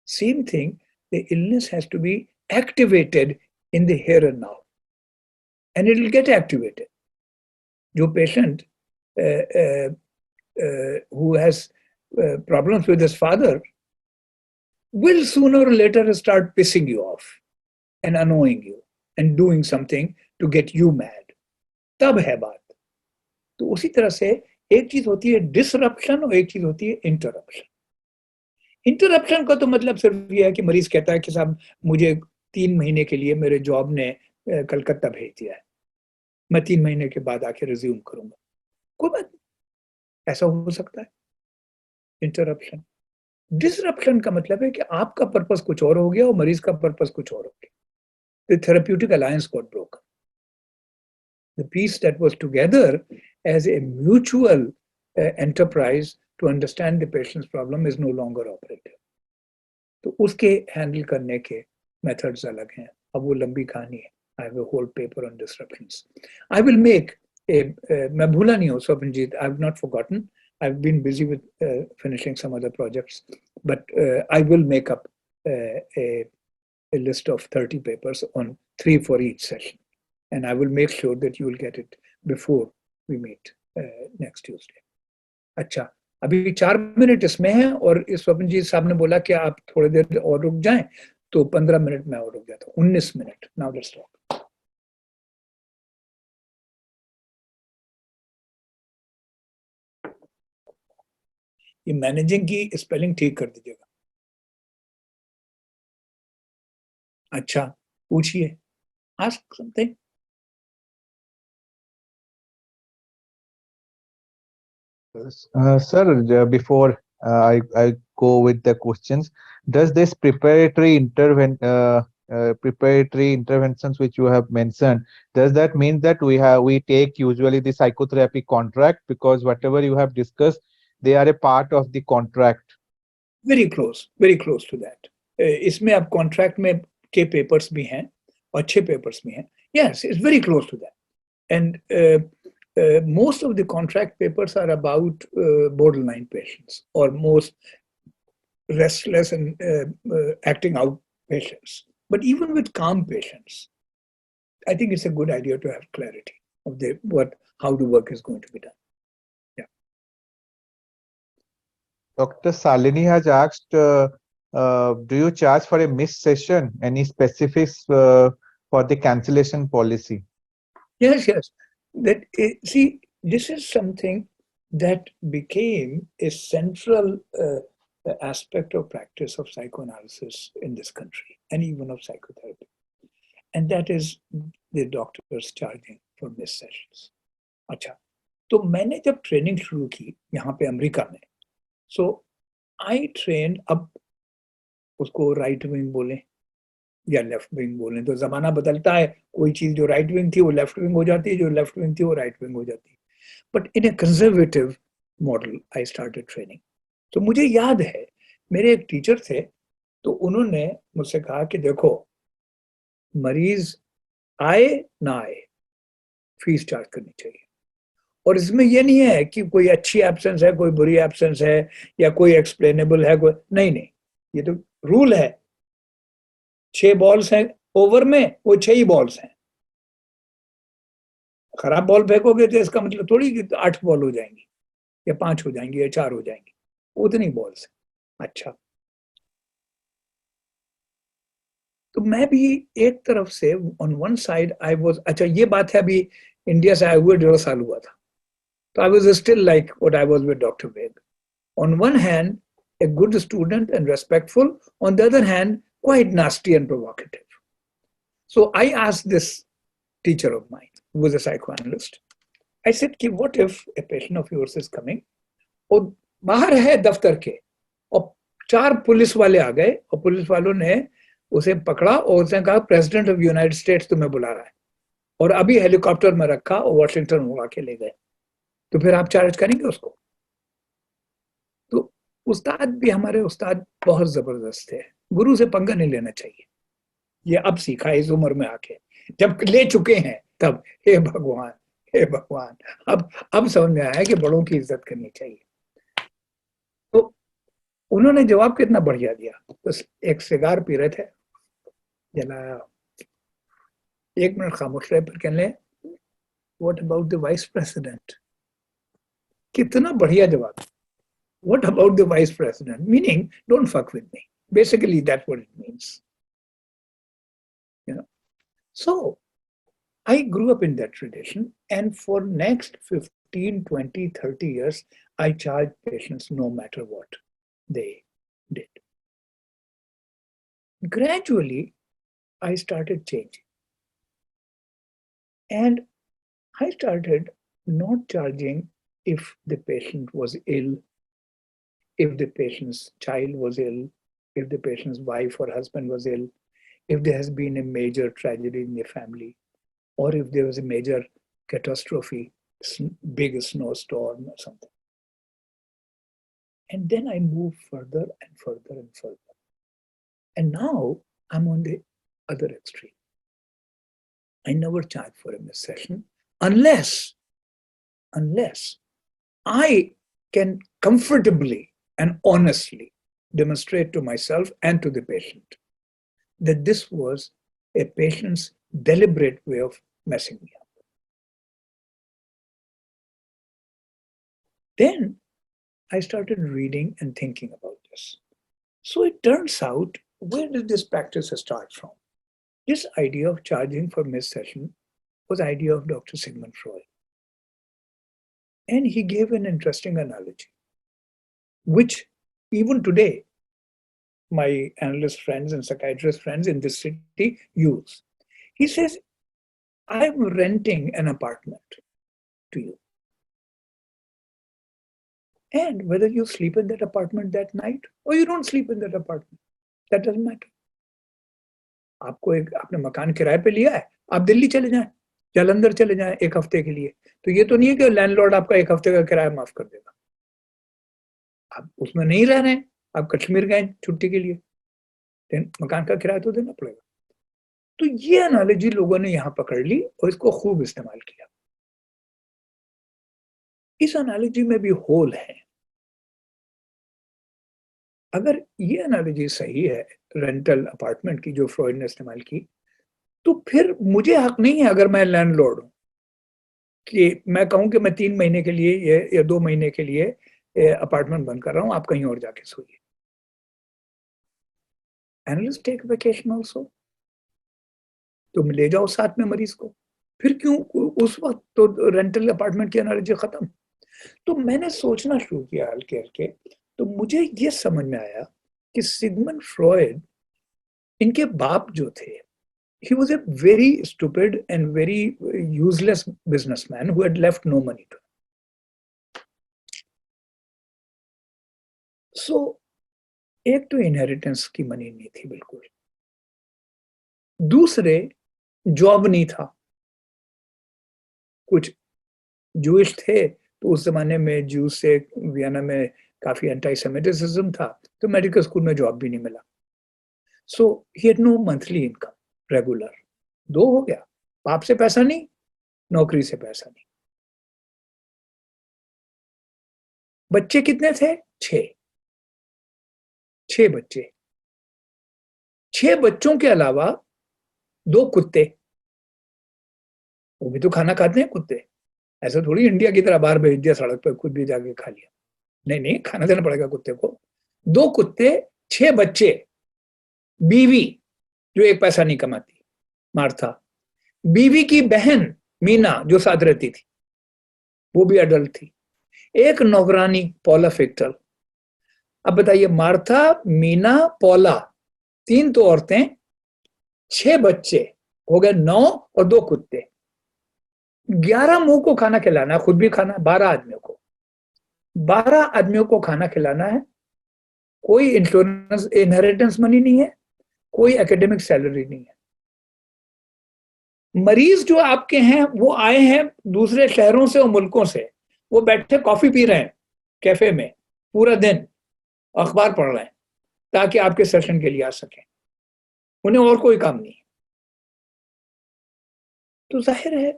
Same thing, the illness has to be activated in the here and now, and it will get activated. Your patient who has problems with his father will sooner or later start pissing you off and annoying you and doing something to get you mad. तब है बात। तो उसी तरह से एक चीज होती है डिसरप्शन और एक चीज होती है इंटरप्शन। इंटरप्शन का तो मतलब सिर्फ ये है कि मरीज कहता है कि साहब मुझे 3 महीने के लिए मेरे जॉब ने कलकत्ता भेज दिया है, मैं 3 महीने के बाद आके रिज्यूम करूंगा। कोई बात नहीं, ऐसा हो सकता है इंटरप्शन। डिसरप्शन का मतलब है कि आपका पर्पस कुछ और हो गया और मरीज का पर्पस कुछ और हो गया। The therapeutic alliance got broken. The piece that was together as a mutual enterprise to understand the patient's problem is no longer operative. तो उसके हैंडल करने के मेथड्स अलग हैं। अब वो लंबी कहानी है। I have a whole paper on disruptions. I will make मैं भूला नहीं हूँ स्वप्नजीत, I have not forgotten. I've been busy with finishing some other projects, but I will make up a list of 30 papers on 3 for each session, and I will make sure that you will get it before we meet next Tuesday. अच्छा, अभी 4 minute इसमें है और इस स्वप्नजीत साहब ने बोला कि आप थोड़ी देर और रुक जाएं, तो 15 मिनट में और रुक जाता हूं। 19 मिनट। Now let's talk. ये मैनेजिंग की स्पेलिंग ठीक कर दीजिएगा। अच्छा, पूछिए, ask something. Sir, before I go with the questions, does this preparatory interventions which you have mentioned, does that mean that we take usually the psychotherapy contract, because whatever you have discussed, they are a part of the contract? very close to that. इसमें अब contract में के papers भी हैं और अच्छे papers भी हैं। Yes, it's very close to that. And most of the contract papers are about borderline patients or most restless and acting out patients. But even with calm patients, I think it's a good idea to have clarity of how the work is going to be done. Yeah. Dr. Salini has asked, do you charge for a missed session? Any specifics for the cancellation policy? Yes. See, this is something that became a central aspect of practice of psychoanalysis in this country and even of psychotherapy. And that is the doctors charging for missed sessions. अच्छा, तो मैंने जब training शुरू की यहाँ पे America में, सो आई train, अब उसको राइट विंग बोलें या लेफ्ट विंग बोलें, तो जमाना बदलता है। कोई चीज जो राइट विंग थी वो लेफ्ट विंग हो जाती है, जो लेफ्ट विंग थी वो राइट विंग हो जाती है। But in A conservative model I started training. तो मुझे याद है मेरे एक टीचर थे, तो उन्होंने मुझसे कहा कि देखो, मरीज आए ना आए, फीस चार्ज करनी चाहिए। और इसमें यह नहीं है कि कोई अच्छी एब्सेंस है, कोई बुरी एब्सेंस है, या कोई एक्सप्लेनेबल है, कोई नहीं, ये तो रूल है। 6 बॉल्स हैं ओवर में, वो 6 ही बॉल्स हैं। खराब बॉल फेंकोगे तो इसका मतलब थोड़ी कि 8 बॉल हो जाएंगी या 5 हो जाएंगी या 4 हो जाएंगी, उतनी बॉल्स हैं। अच्छा, तो मैं भी एक तरफ से on one side I was, अच्छा ये बात है अभी इंडिया से आए हुए 1.5 साल हुआ था, तो I was still like what I was with doctor Veg, on one hand a good student and respectful, on the other hand quite nasty and provocative. So I asked this teacher of mine who was a psychoanalyst, I said कि what if a patient of yours is coming और बाहर है दफ्तर के और 4 police वाले आ गए और पुलिस वालों ने उसे पकड़ा और उसने कहा प्रेसिडेंट ऑफ यूनाइटेड स्टेट्स तुम्हें बुला रहा है और अभी हेलीकॉप्टर में रखा और वॉशिंगटन उड़ा के ले गए, तो फिर आप चार्ज करेंगे उसको? तो उस्ताद भी, हमारे उस्ताद बहुत जबरदस्त थे, गुरु से पंगा नहीं लेना चाहिए, ये अब सीखा इस उम्र में आके, जब ले चुके हैं तब हे भगवान अब समझ में आया कि बड़ों की इज्जत करनी चाहिए। तो उन्होंने जवाब कितना बढ़िया दिया, बस एक सिगार पी रहे थे, जलाया, 1 मिनट खामोश रहे, फिर कहने what about the vice president. कितना बढ़िया जवाब, what about the vice president, meaning don't fuck with me, basically that's what it means, you know. So I grew up in that tradition, and for next 15, 20, 30 years I charged patients no matter what they did. Gradually I started changing, and I started not charging if the patient was ill, if the patient's child was ill, if the patient's wife or husband was ill, if there has been a major tragedy in the family, or if there was a major catastrophe, big snowstorm or something. And then I moved further and further and further. And now I'm on the other extreme. I never charge for a missed session unless I can comfortably and honestly demonstrate to myself and to the patient that this was a patient's deliberate way of messing me up. Then I started reading and thinking about this. So it turns out, where did this practice start from? This idea of charging for missed session was the idea of Dr. Sigmund Freud. And he gave an interesting analogy, which even today, my analyst friends and psychiatrist friends in this city use. He says, I'm renting an apartment to you. And whether you sleep in that apartment that night or you don't sleep in that apartment, that doesn't matter. आपने मकान किराए पे लिया है, आप दिल्ली चले जाएं, जालंधर चले जाएं 1 हफ्ते के लिए, तो ये तो नहीं है कि लैंडलॉर्ड आपका 1 हफ्ते का किराया माफ कर देगा। आप उसमें नहीं रह रहे हैं, आप कश्मीर गए छुट्टी के लिए, मकान का किराया तो देना पड़ेगा। तो ये एनालॉजी लोगों ने यहाँ पकड़ ली और इसको खूब इस्तेमाल किया। इस एनालॉजी में भी होल है। अगर ये एनालॉजी सही है रेंटल अपार्टमेंट की जो फ्रॉइड ने इस्तेमाल की, तो फिर मुझे हक नहीं है, अगर मैं लैंडलॉर्ड हूं, कि मैं कहूं कि मैं 3 महीने के लिए या 2 महीने के लिए अपार्टमेंट बंद कर रहा हूं, आप कहीं और जाके सोइए। एनालिस्ट टेक वेकेशन ऑल्सो, तुम ले जाओ साथ में मरीज को, फिर क्यों उस वक्त तो रेंटल अपार्टमेंट की एनालॉजी खत्म। तो मैंने सोचना शुरू किया हल्के हल्के, तो मुझे ये समझ में आया कि सिगमंड फ्रॉइड, इनके बाप जो थे, he was a very stupid and very useless businessman who had left no money to him. So एक तो इनहेरिटेंस की मनी नहीं थी बिल्कुल, दूसरे जॉब नहीं था। कुछ जूइश थे तो उस जमाने में जूस से वियना में काफी एंटी-सेमिटिज्म था, तो मेडिकल स्कूल में जॉब भी नहीं मिला। So he had no monthly income regular. 2 हो गया, बाप से पैसा नहीं, नौकरी से पैसा नहीं। बच्चे कितने थे? 6 बच्चे। 6 बच्चों के अलावा 2 कुत्ते, वो भी तो खाना खाते हैं कुत्ते। ऐसा थोड़ी इंडिया की तरह बाहर भेज दिया सड़क पर, खुद भी जाके खा लिया। नहीं, खाना देना पड़ेगा कुत्ते को। 2 कुत्ते, 6 बच्चे, बीवी, जो एक पैसा नहीं कमाती, मार्था। बीवी की बहन मीना जो साथ रहती थी, वो भी अडल्ट थी। एक नौकरानी पॉला फिक्टर। अब बताइए, मार्था, मीना, पॉला, 3 तो औरतें, 6 बच्चे, हो गए 9, और 2 कुत्ते। 11 मुंह को खाना खिलाना, खुद भी खाना, 12 आदमियों को, 12 आदमियों को खाना खिलाना है। कोई इंश्योरेंस इनहेरिटेंस मनी नहीं है, कोई एकेडमिक सैलरी नहीं है। मरीज जो आपके हैं वो आए हैं दूसरे शहरों से और मुल्कों से, वो बैठे कॉफी पी रहे हैं कैफे में पूरा दिन, अखबार पढ़ रहे हैं ताकि आपके सेशन के लिए आ सकें, उन्हें और कोई काम नहीं। तो जाहिर है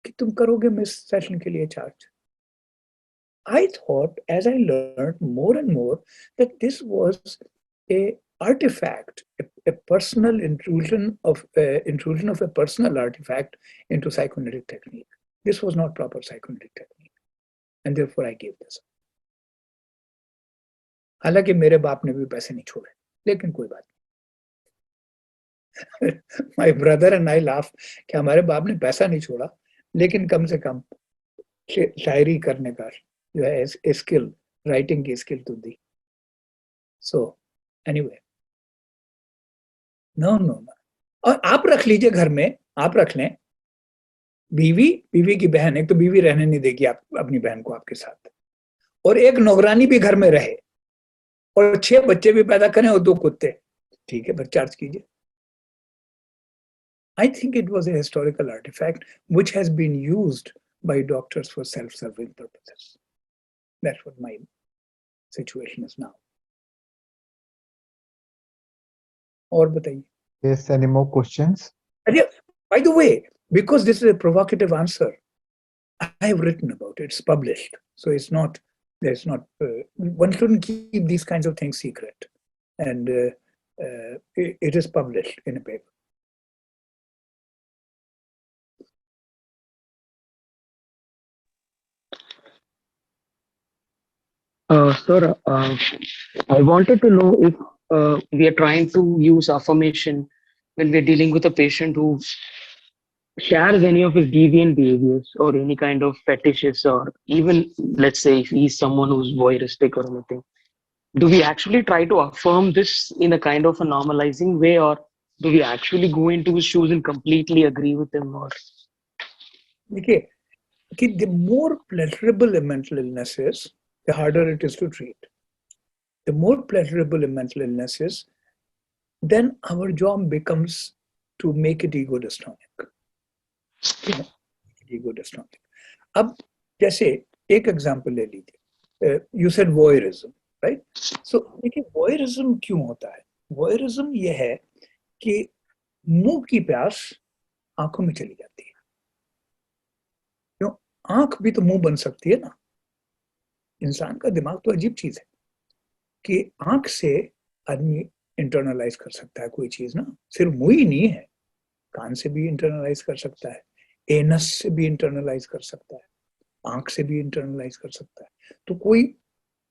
कि तुम करोगे मिस सेशन के लिए charge. I thought as I learned more and more that this was a artifact, a personal intrusion of a personal artifact into psychoanalytic technique. This was not proper psychoanalytic technique, and therefore I gave this. हालांकि मेरे बाप ने भी पैसे नहीं छोड़े, लेकिन कोई बात नहीं। My brother and I laugh कि हमारे बाप ने पैसा नहीं छोड़ा, लेकिन कम से कम शायरी करने का जो है स्किल, राइटिंग की स्किल तो दी। So anyway, no no no. और आप रख लीजिए घर में, आप रख लें बीवी, बीवी की बहन, एक तो बीवी रहने नहीं देगी आप अपनी बहन को आपके साथ, और एक नौकरानी भी घर में रहे, और 6 बच्चे भी पैदा करें और 2 कुत्ते, ठीक है, बस चार्ज कीजिए। I think it was a historical artifact which has been used by doctors for self-serving purposes. That's what my situation is now. और बताइए। Yes, any more questions? By the way, because this is a provocative answer, I have written about it. It's published, so it's not. There's not. One shouldn't keep these kinds of things secret, and it is published in a paper. Sir, I wanted to know if we are trying to use affirmation when we are dealing with a patient who shares any of his deviant behaviors or any kind of fetishes, or even, let's say, if he's someone who's voyeuristic or anything. Do we actually try to affirm this in a kind of a normalizing way, or do we actually go into his shoes and completely agree with him? Or देखिए कि the more pleasurable a mental illness is, the harder it is to treat. The more pleasurable a mental illness is, then our job becomes to make it ego dystonic. Ego dystonic. अब जैसे एक example ले लीजिए, you said voyeurism, right? So देखिए voyeurism क्यों होता है? Voyeurism ये है कि मुंह की प्यास आंखों में चली जाती है। क्यों? आंख भी तो मुंह बन सकती है ना। इंसान का दिमाग तो अजीब चीज है कि आंख से आदमी इंटरनलाइज कर सकता है कोई चीज ना, सिर्फ मुंह ही नहीं है, कान से भी इंटरनलाइज कर सकता है, एनस से भी इंटरनलाइज कर सकता है, आंख से भी इंटरनलाइज कर सकता है। तो कोई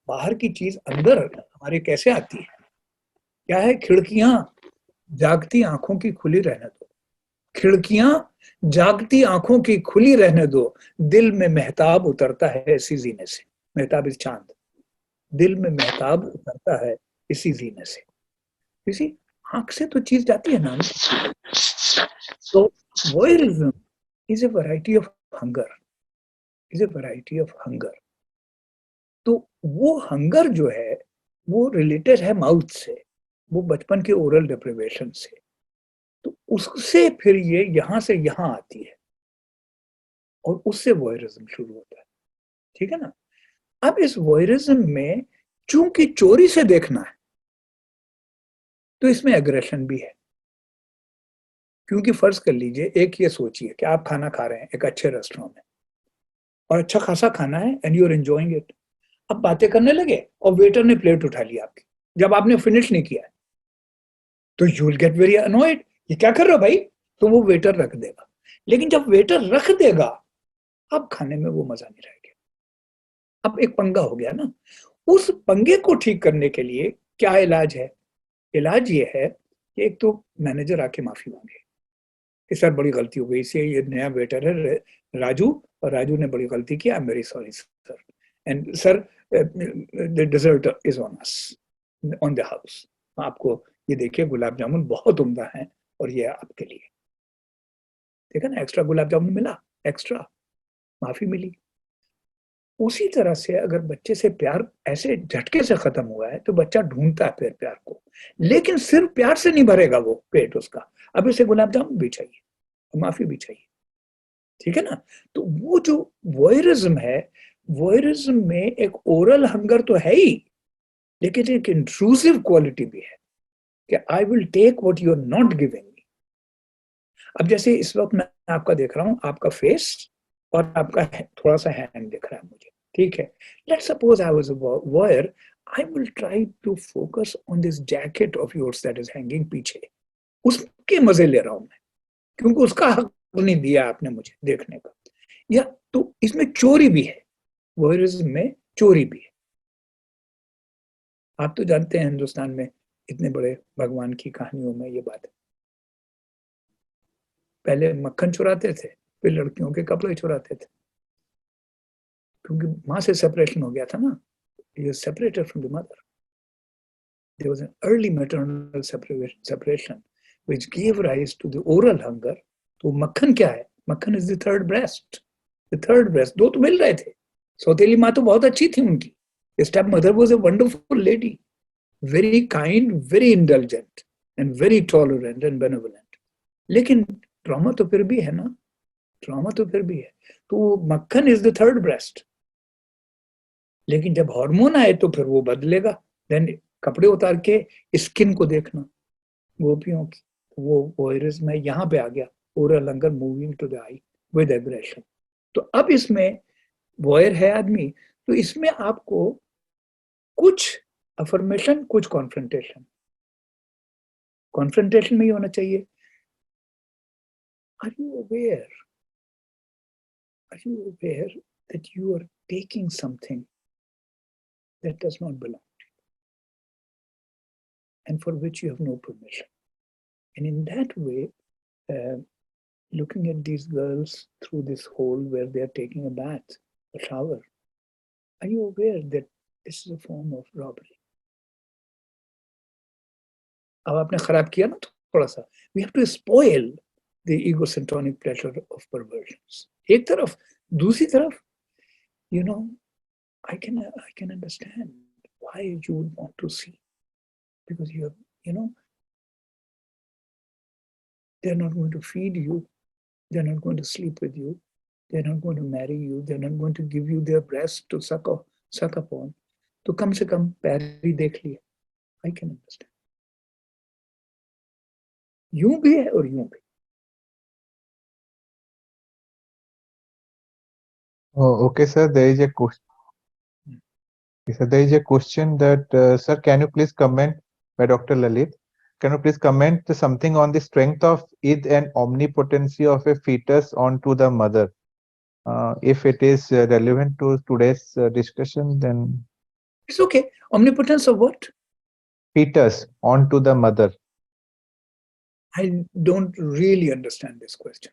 बाहर की चीज अंदर हमारे कैसे आती है? क्या है? खिड़कियां जागती आंखों की खुली रहने दो, खिड़कियां जागती आंखों की खुली रहने दो, दिल में महताब उतरता है इसी जीने से। महताब इस चांद, दिल में महताब उतरता है इसी जीने से। किसी आंख से तो चीज जाती है ना। तो voyeurism is a variety of hunger, is a variety of hunger. तो वो हंगर जो है वो रिलेटेड है माउथ से, वो बचपन के ओरल डिप्रिवेशन से, तो उससे फिर ये यहाँ से यहाँ आती है और उससे वॉयरिज्म शुरू होता है, ठीक है ना। अब इस वॉयरिज्म में चूंकि चोरी से देखना है तो इसमें एग्रेशन भी है, क्योंकि फर्ज कर लीजिए, एक ये सोचिए कि आप खाना खा रहे हैं एक अच्छे रेस्टोरेंट में और अच्छा खासा खाना है and you are enjoying it. अब बातें करने लगे और वेटर ने प्लेट उठा लिया आपकी, जब आपने फिनिश नहीं किया है तो you will get very annoyed, ये क्या कर रहे हो भाई, तो वो वेटर रख देगा। लेकिन जब वेटर रख देगा अब खाने में वो मजा नहीं रहेगा। अब एक पंगा हो गया ना। उस पंगे को ठीक करने के लिए क्या इलाज है? इलाज ये है कि एक तो मैनेजर आके माफी मांगे कि सर बड़ी गलती हो गई, इससे ये नया वेटर है राजू, और राजू ने बड़ी गलती की, I am very sorry sir, and sir the dessert is on us on the house, आपको ये देखिए गुलाब जामुन बहुत उम्दा है और ये आपके लिए, ठीक है ना, एक्स्ट्रा गुलाब जामुन मिला, एक्स्ट्रा माफी मिली। उसी तरह से अगर बच्चे से प्यार ऐसे झटके से खत्म हुआ है तो बच्चा ढूंढता है फिर प्यार को, लेकिन सिर्फ प्यार से नहीं भरेगा वो पेट उसका, अब इसे गुलाब जामुन भी चाहिए, माफी भी चाहिए, ठीक है ना। तो वो जो वॉयरिज्म है, वॉयरिज्म में एक ओरल हंगर तो है ही, लेकिन एक इंट्रूसिव क्वालिटी भी है कि I will take what you are not giving me. अब जैसे इस वक्त मैं आपका देख रहा हूं, आपका फेस और आपका थोड़ा सा हैंड दिख रहा है मुझे, ठीक है। Let's suppose I was a voyeur, I will try to focus on this jacket of yours that is hanging पीछे, उसके मजे ले रहा हूं मैं, क्योंकि उसका हक नहीं दिया आपने मुझे देखने का। या तो इसमें चोरी भी है, वॉयरिज्म में चोरी भी है। आप तो जानते हैं हिंदुस्तान में इतने बड़े भगवान की कहानियों में ये बात है, पहले मक्खन चुराते थे, फिर लड़कियों के कपड़े चुराते थे, क्योंकि माँ से सेपरेशन हो गया था ना, ये separated from the mother, there was an early maternal separation which give rise to the oral hunger. तो मक्खन क्या है, मक्खन is the third breast, the third breast, दो तो मिल रहे थे, सौतेली माँ तो बहुत अच्छी थी उनकी, step mother was a wonderful lady, very kind, very indulgent and very tolerant and benevolent, लेकिन ट्रॉमा तो फिर भी है ना, ट्रॉमा तो फिर भी है। तो मक्खन इज द थर्ड ब्रेस्ट, लेकिन जब हार्मोन आए तो फिर वो बदलेगा, देन कपड़े उतार के स्किन को देखना गोपियों की, वो वॉयरिज्म में यहाँ पे आ गया, oral hunger moving to the eye with aggression. तो अब इसमें वॉयर है आदमी, तो इसमें आपको कुछ अफर्मेशन, कुछ कॉन्फ्रंटेशन। कॉन्फ्रंटेशन में ये होना चाहिए, are you aware, are you aware that you are taking something that does not belong to you and for which you have no permission. And in that way, looking at these girls through this hole where they are taking a bath, a shower, are you aware that this is a form of robbery? अब आपने खराब किया ना थोड़ा सा, we have to spoil the egocentric pleasure of perversions. एक तरफ, दूसरी तरफ, you know, I can understand why you would want to see, because you know, they're not going to feed you, they're not going to sleep with you, they're not going to marry you, they're not going to give you their breast to suck upon. तो कम से कम पैर ही देख लिए, I can understand. यूं भी है और यूं भी। Oh, okay, sir. There is a question. So there is a question that, sir, can you please comment by Dr. Lalit? Can you please comment something on the strength of id and omnipotency of a fetus onto the mother? If it is relevant to today's discussion, then It's okay. Omnipotence of what? fetus onto the mother. I don't really understand this question.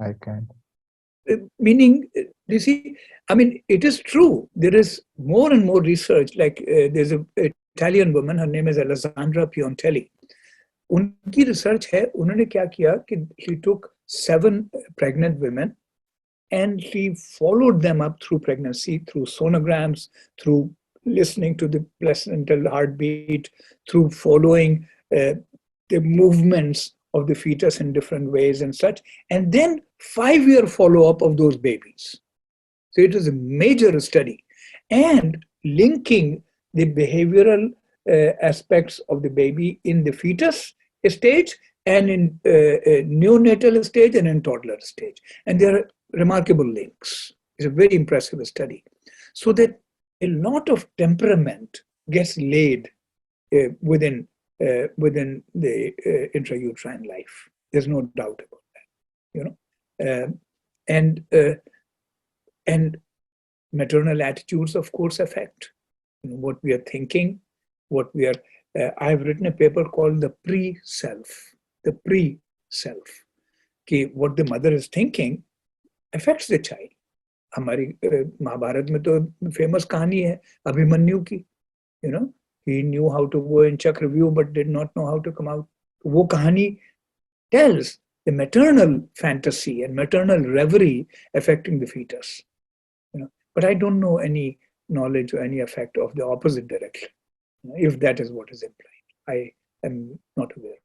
I can. Meaning, you see, I mean, it is true. There is more and more research. Like there's an Italian woman, her name is Alessandra Piontelli. उनकी research है, उन्होंने क्या किया कि she took 7 pregnant women and she followed them up through pregnancy, through sonograms, through listening to the placental heartbeat, through following the movements of the fetus in different ways and such, and then 5-year follow-up of those babies. So it was a major study, and linking the behavioral aspects of the baby in the fetus stage and in neonatal stage and in toddler stage. And there are remarkable links. It's a very impressive study. So that a lot of temperament gets laid within the intrauterine life. There's no doubt about that, and maternal attitudes, of course, affect what we are thinking, what we are I've written a paper called the pre-self. The pre-self. What the mother is thinking affects the child. हमारी महाभारत में तो famous कहानी है अभिमन्यु की. He knew how to go in Chakravyuh but did not know how to come out. वो कहानी tells the maternal fantasy and maternal reverie affecting the fetus. But I don't know any knowledge or any effect of the opposite direction, if that is what is implied. I am not aware.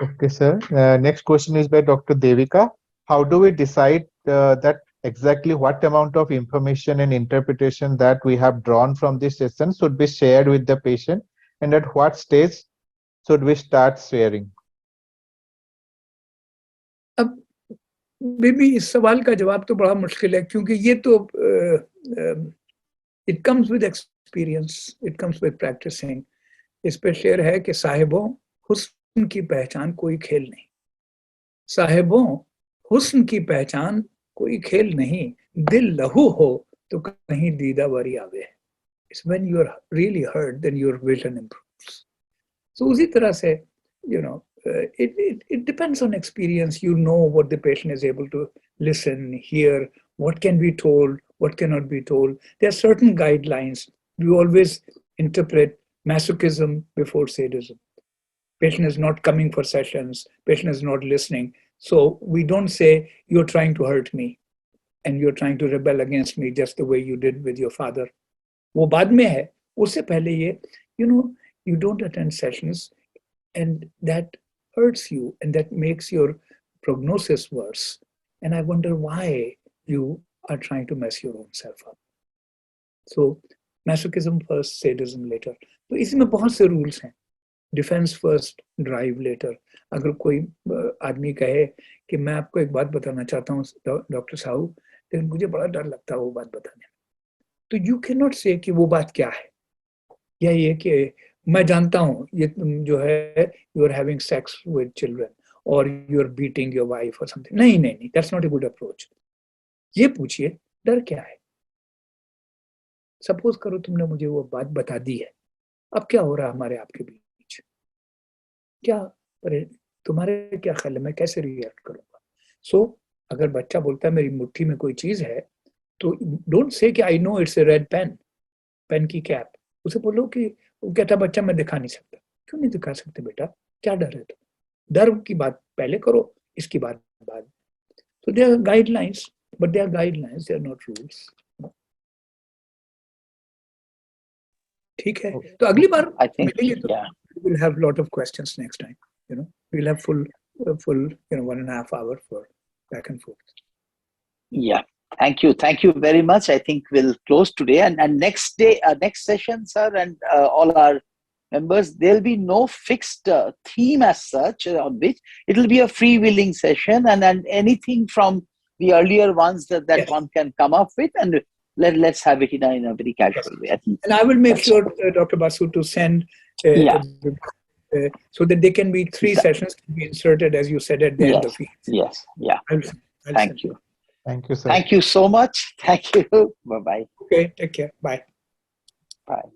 Okay, sir. Next question is by Dr. Devika. How do we decide that exactly what amount of information and interpretation that we have drawn from this session should be shared with the patient, and at what stage should we start sharing? अब baby इस सवाल का जवाब तो बड़ा मुश्किल है क्योंकि ये तो it comes with experience, it comes with practicing. इस पे शेर है कि साहिबों हुस्न की पहचान कोई खेल नहीं. साहिबों हुस्न की पहचान कोई खेल नहीं, दिल लहू हो तो कहीं दीदा बारी आवे. It's when you are really hurt, then your vision improves. So उसी तरह से, it depends on experience. You know what the patient is able to listen, hear, what can be told, what cannot be told. There are certain guidelines. We always interpret masochism before sadism. Patient is not coming for sessions, patient is not listening. So we don't say, you're trying to hurt me and you're trying to rebel against me just the way you did with your father. वो बाद में है, उससे पहले ये, you don't attend sessions and that hurts you and that makes your prognosis worse. And I wonder why you are trying to mess your own self up. So masochism first, sadism later. तो इसमें बहुत से rules हैं. Defense first, drive later. अगर कोई आदमी कहे कि मैं आपको एक बात बताना चाहता हूँ डॉक्टर साहब, लेकिन मुझे बड़ा डर लगता है वो बात बताने में, तो you cannot say कि वो बात क्या है, या ये कि मैं जानता हूँ ये जो है you are having sex with children or you are beating your wife or something. नहीं, that's not a good approach. ये पूछिए डर क्या है. सपोज करो तुमने मुझे वो बात बता दी है, अब क्या हो रहा है हमारे आपके बीच, क्या तुम्हारे क्या ख्याल है, मैं कैसे रिएक्ट करूंगा. सो अगर बच्चा बोलता है मेरी मुट्ठी में कोई चीज है, तो डोंट से कि I know it's a red pen की कैप. उसे बोलो कि वो कहता बच्चा मैं दिखा नहीं सकता. क्यों नहीं दिखा सकते बेटा, क्या डर है. तो डर की बात पहले करो, इसकी बात बाद. So there are guidelines, but they are guidelines, they are not rules. ठीक है, तो अगली बार मिलेंगे तो we will have a lot of questions next time. We'll have full 1.5 hours for back and forth. Yeah, thank you very much. I think we'll close today, and next session, sir, and all our members, there'll be no fixed theme as such on which it will be a freewheeling session, and anything from the earlier ones that yes, one can come up with, and let's have it in a very casual way. I think and I will make sure, Dr. Basu, to send so that there can be 3 sessions to be inserted, as you said, at the end of each. Yes, yeah. I'll Thank you. Thank you, sir. Thank you so much. Thank you. Bye-bye. Okay, take care. Bye. Bye.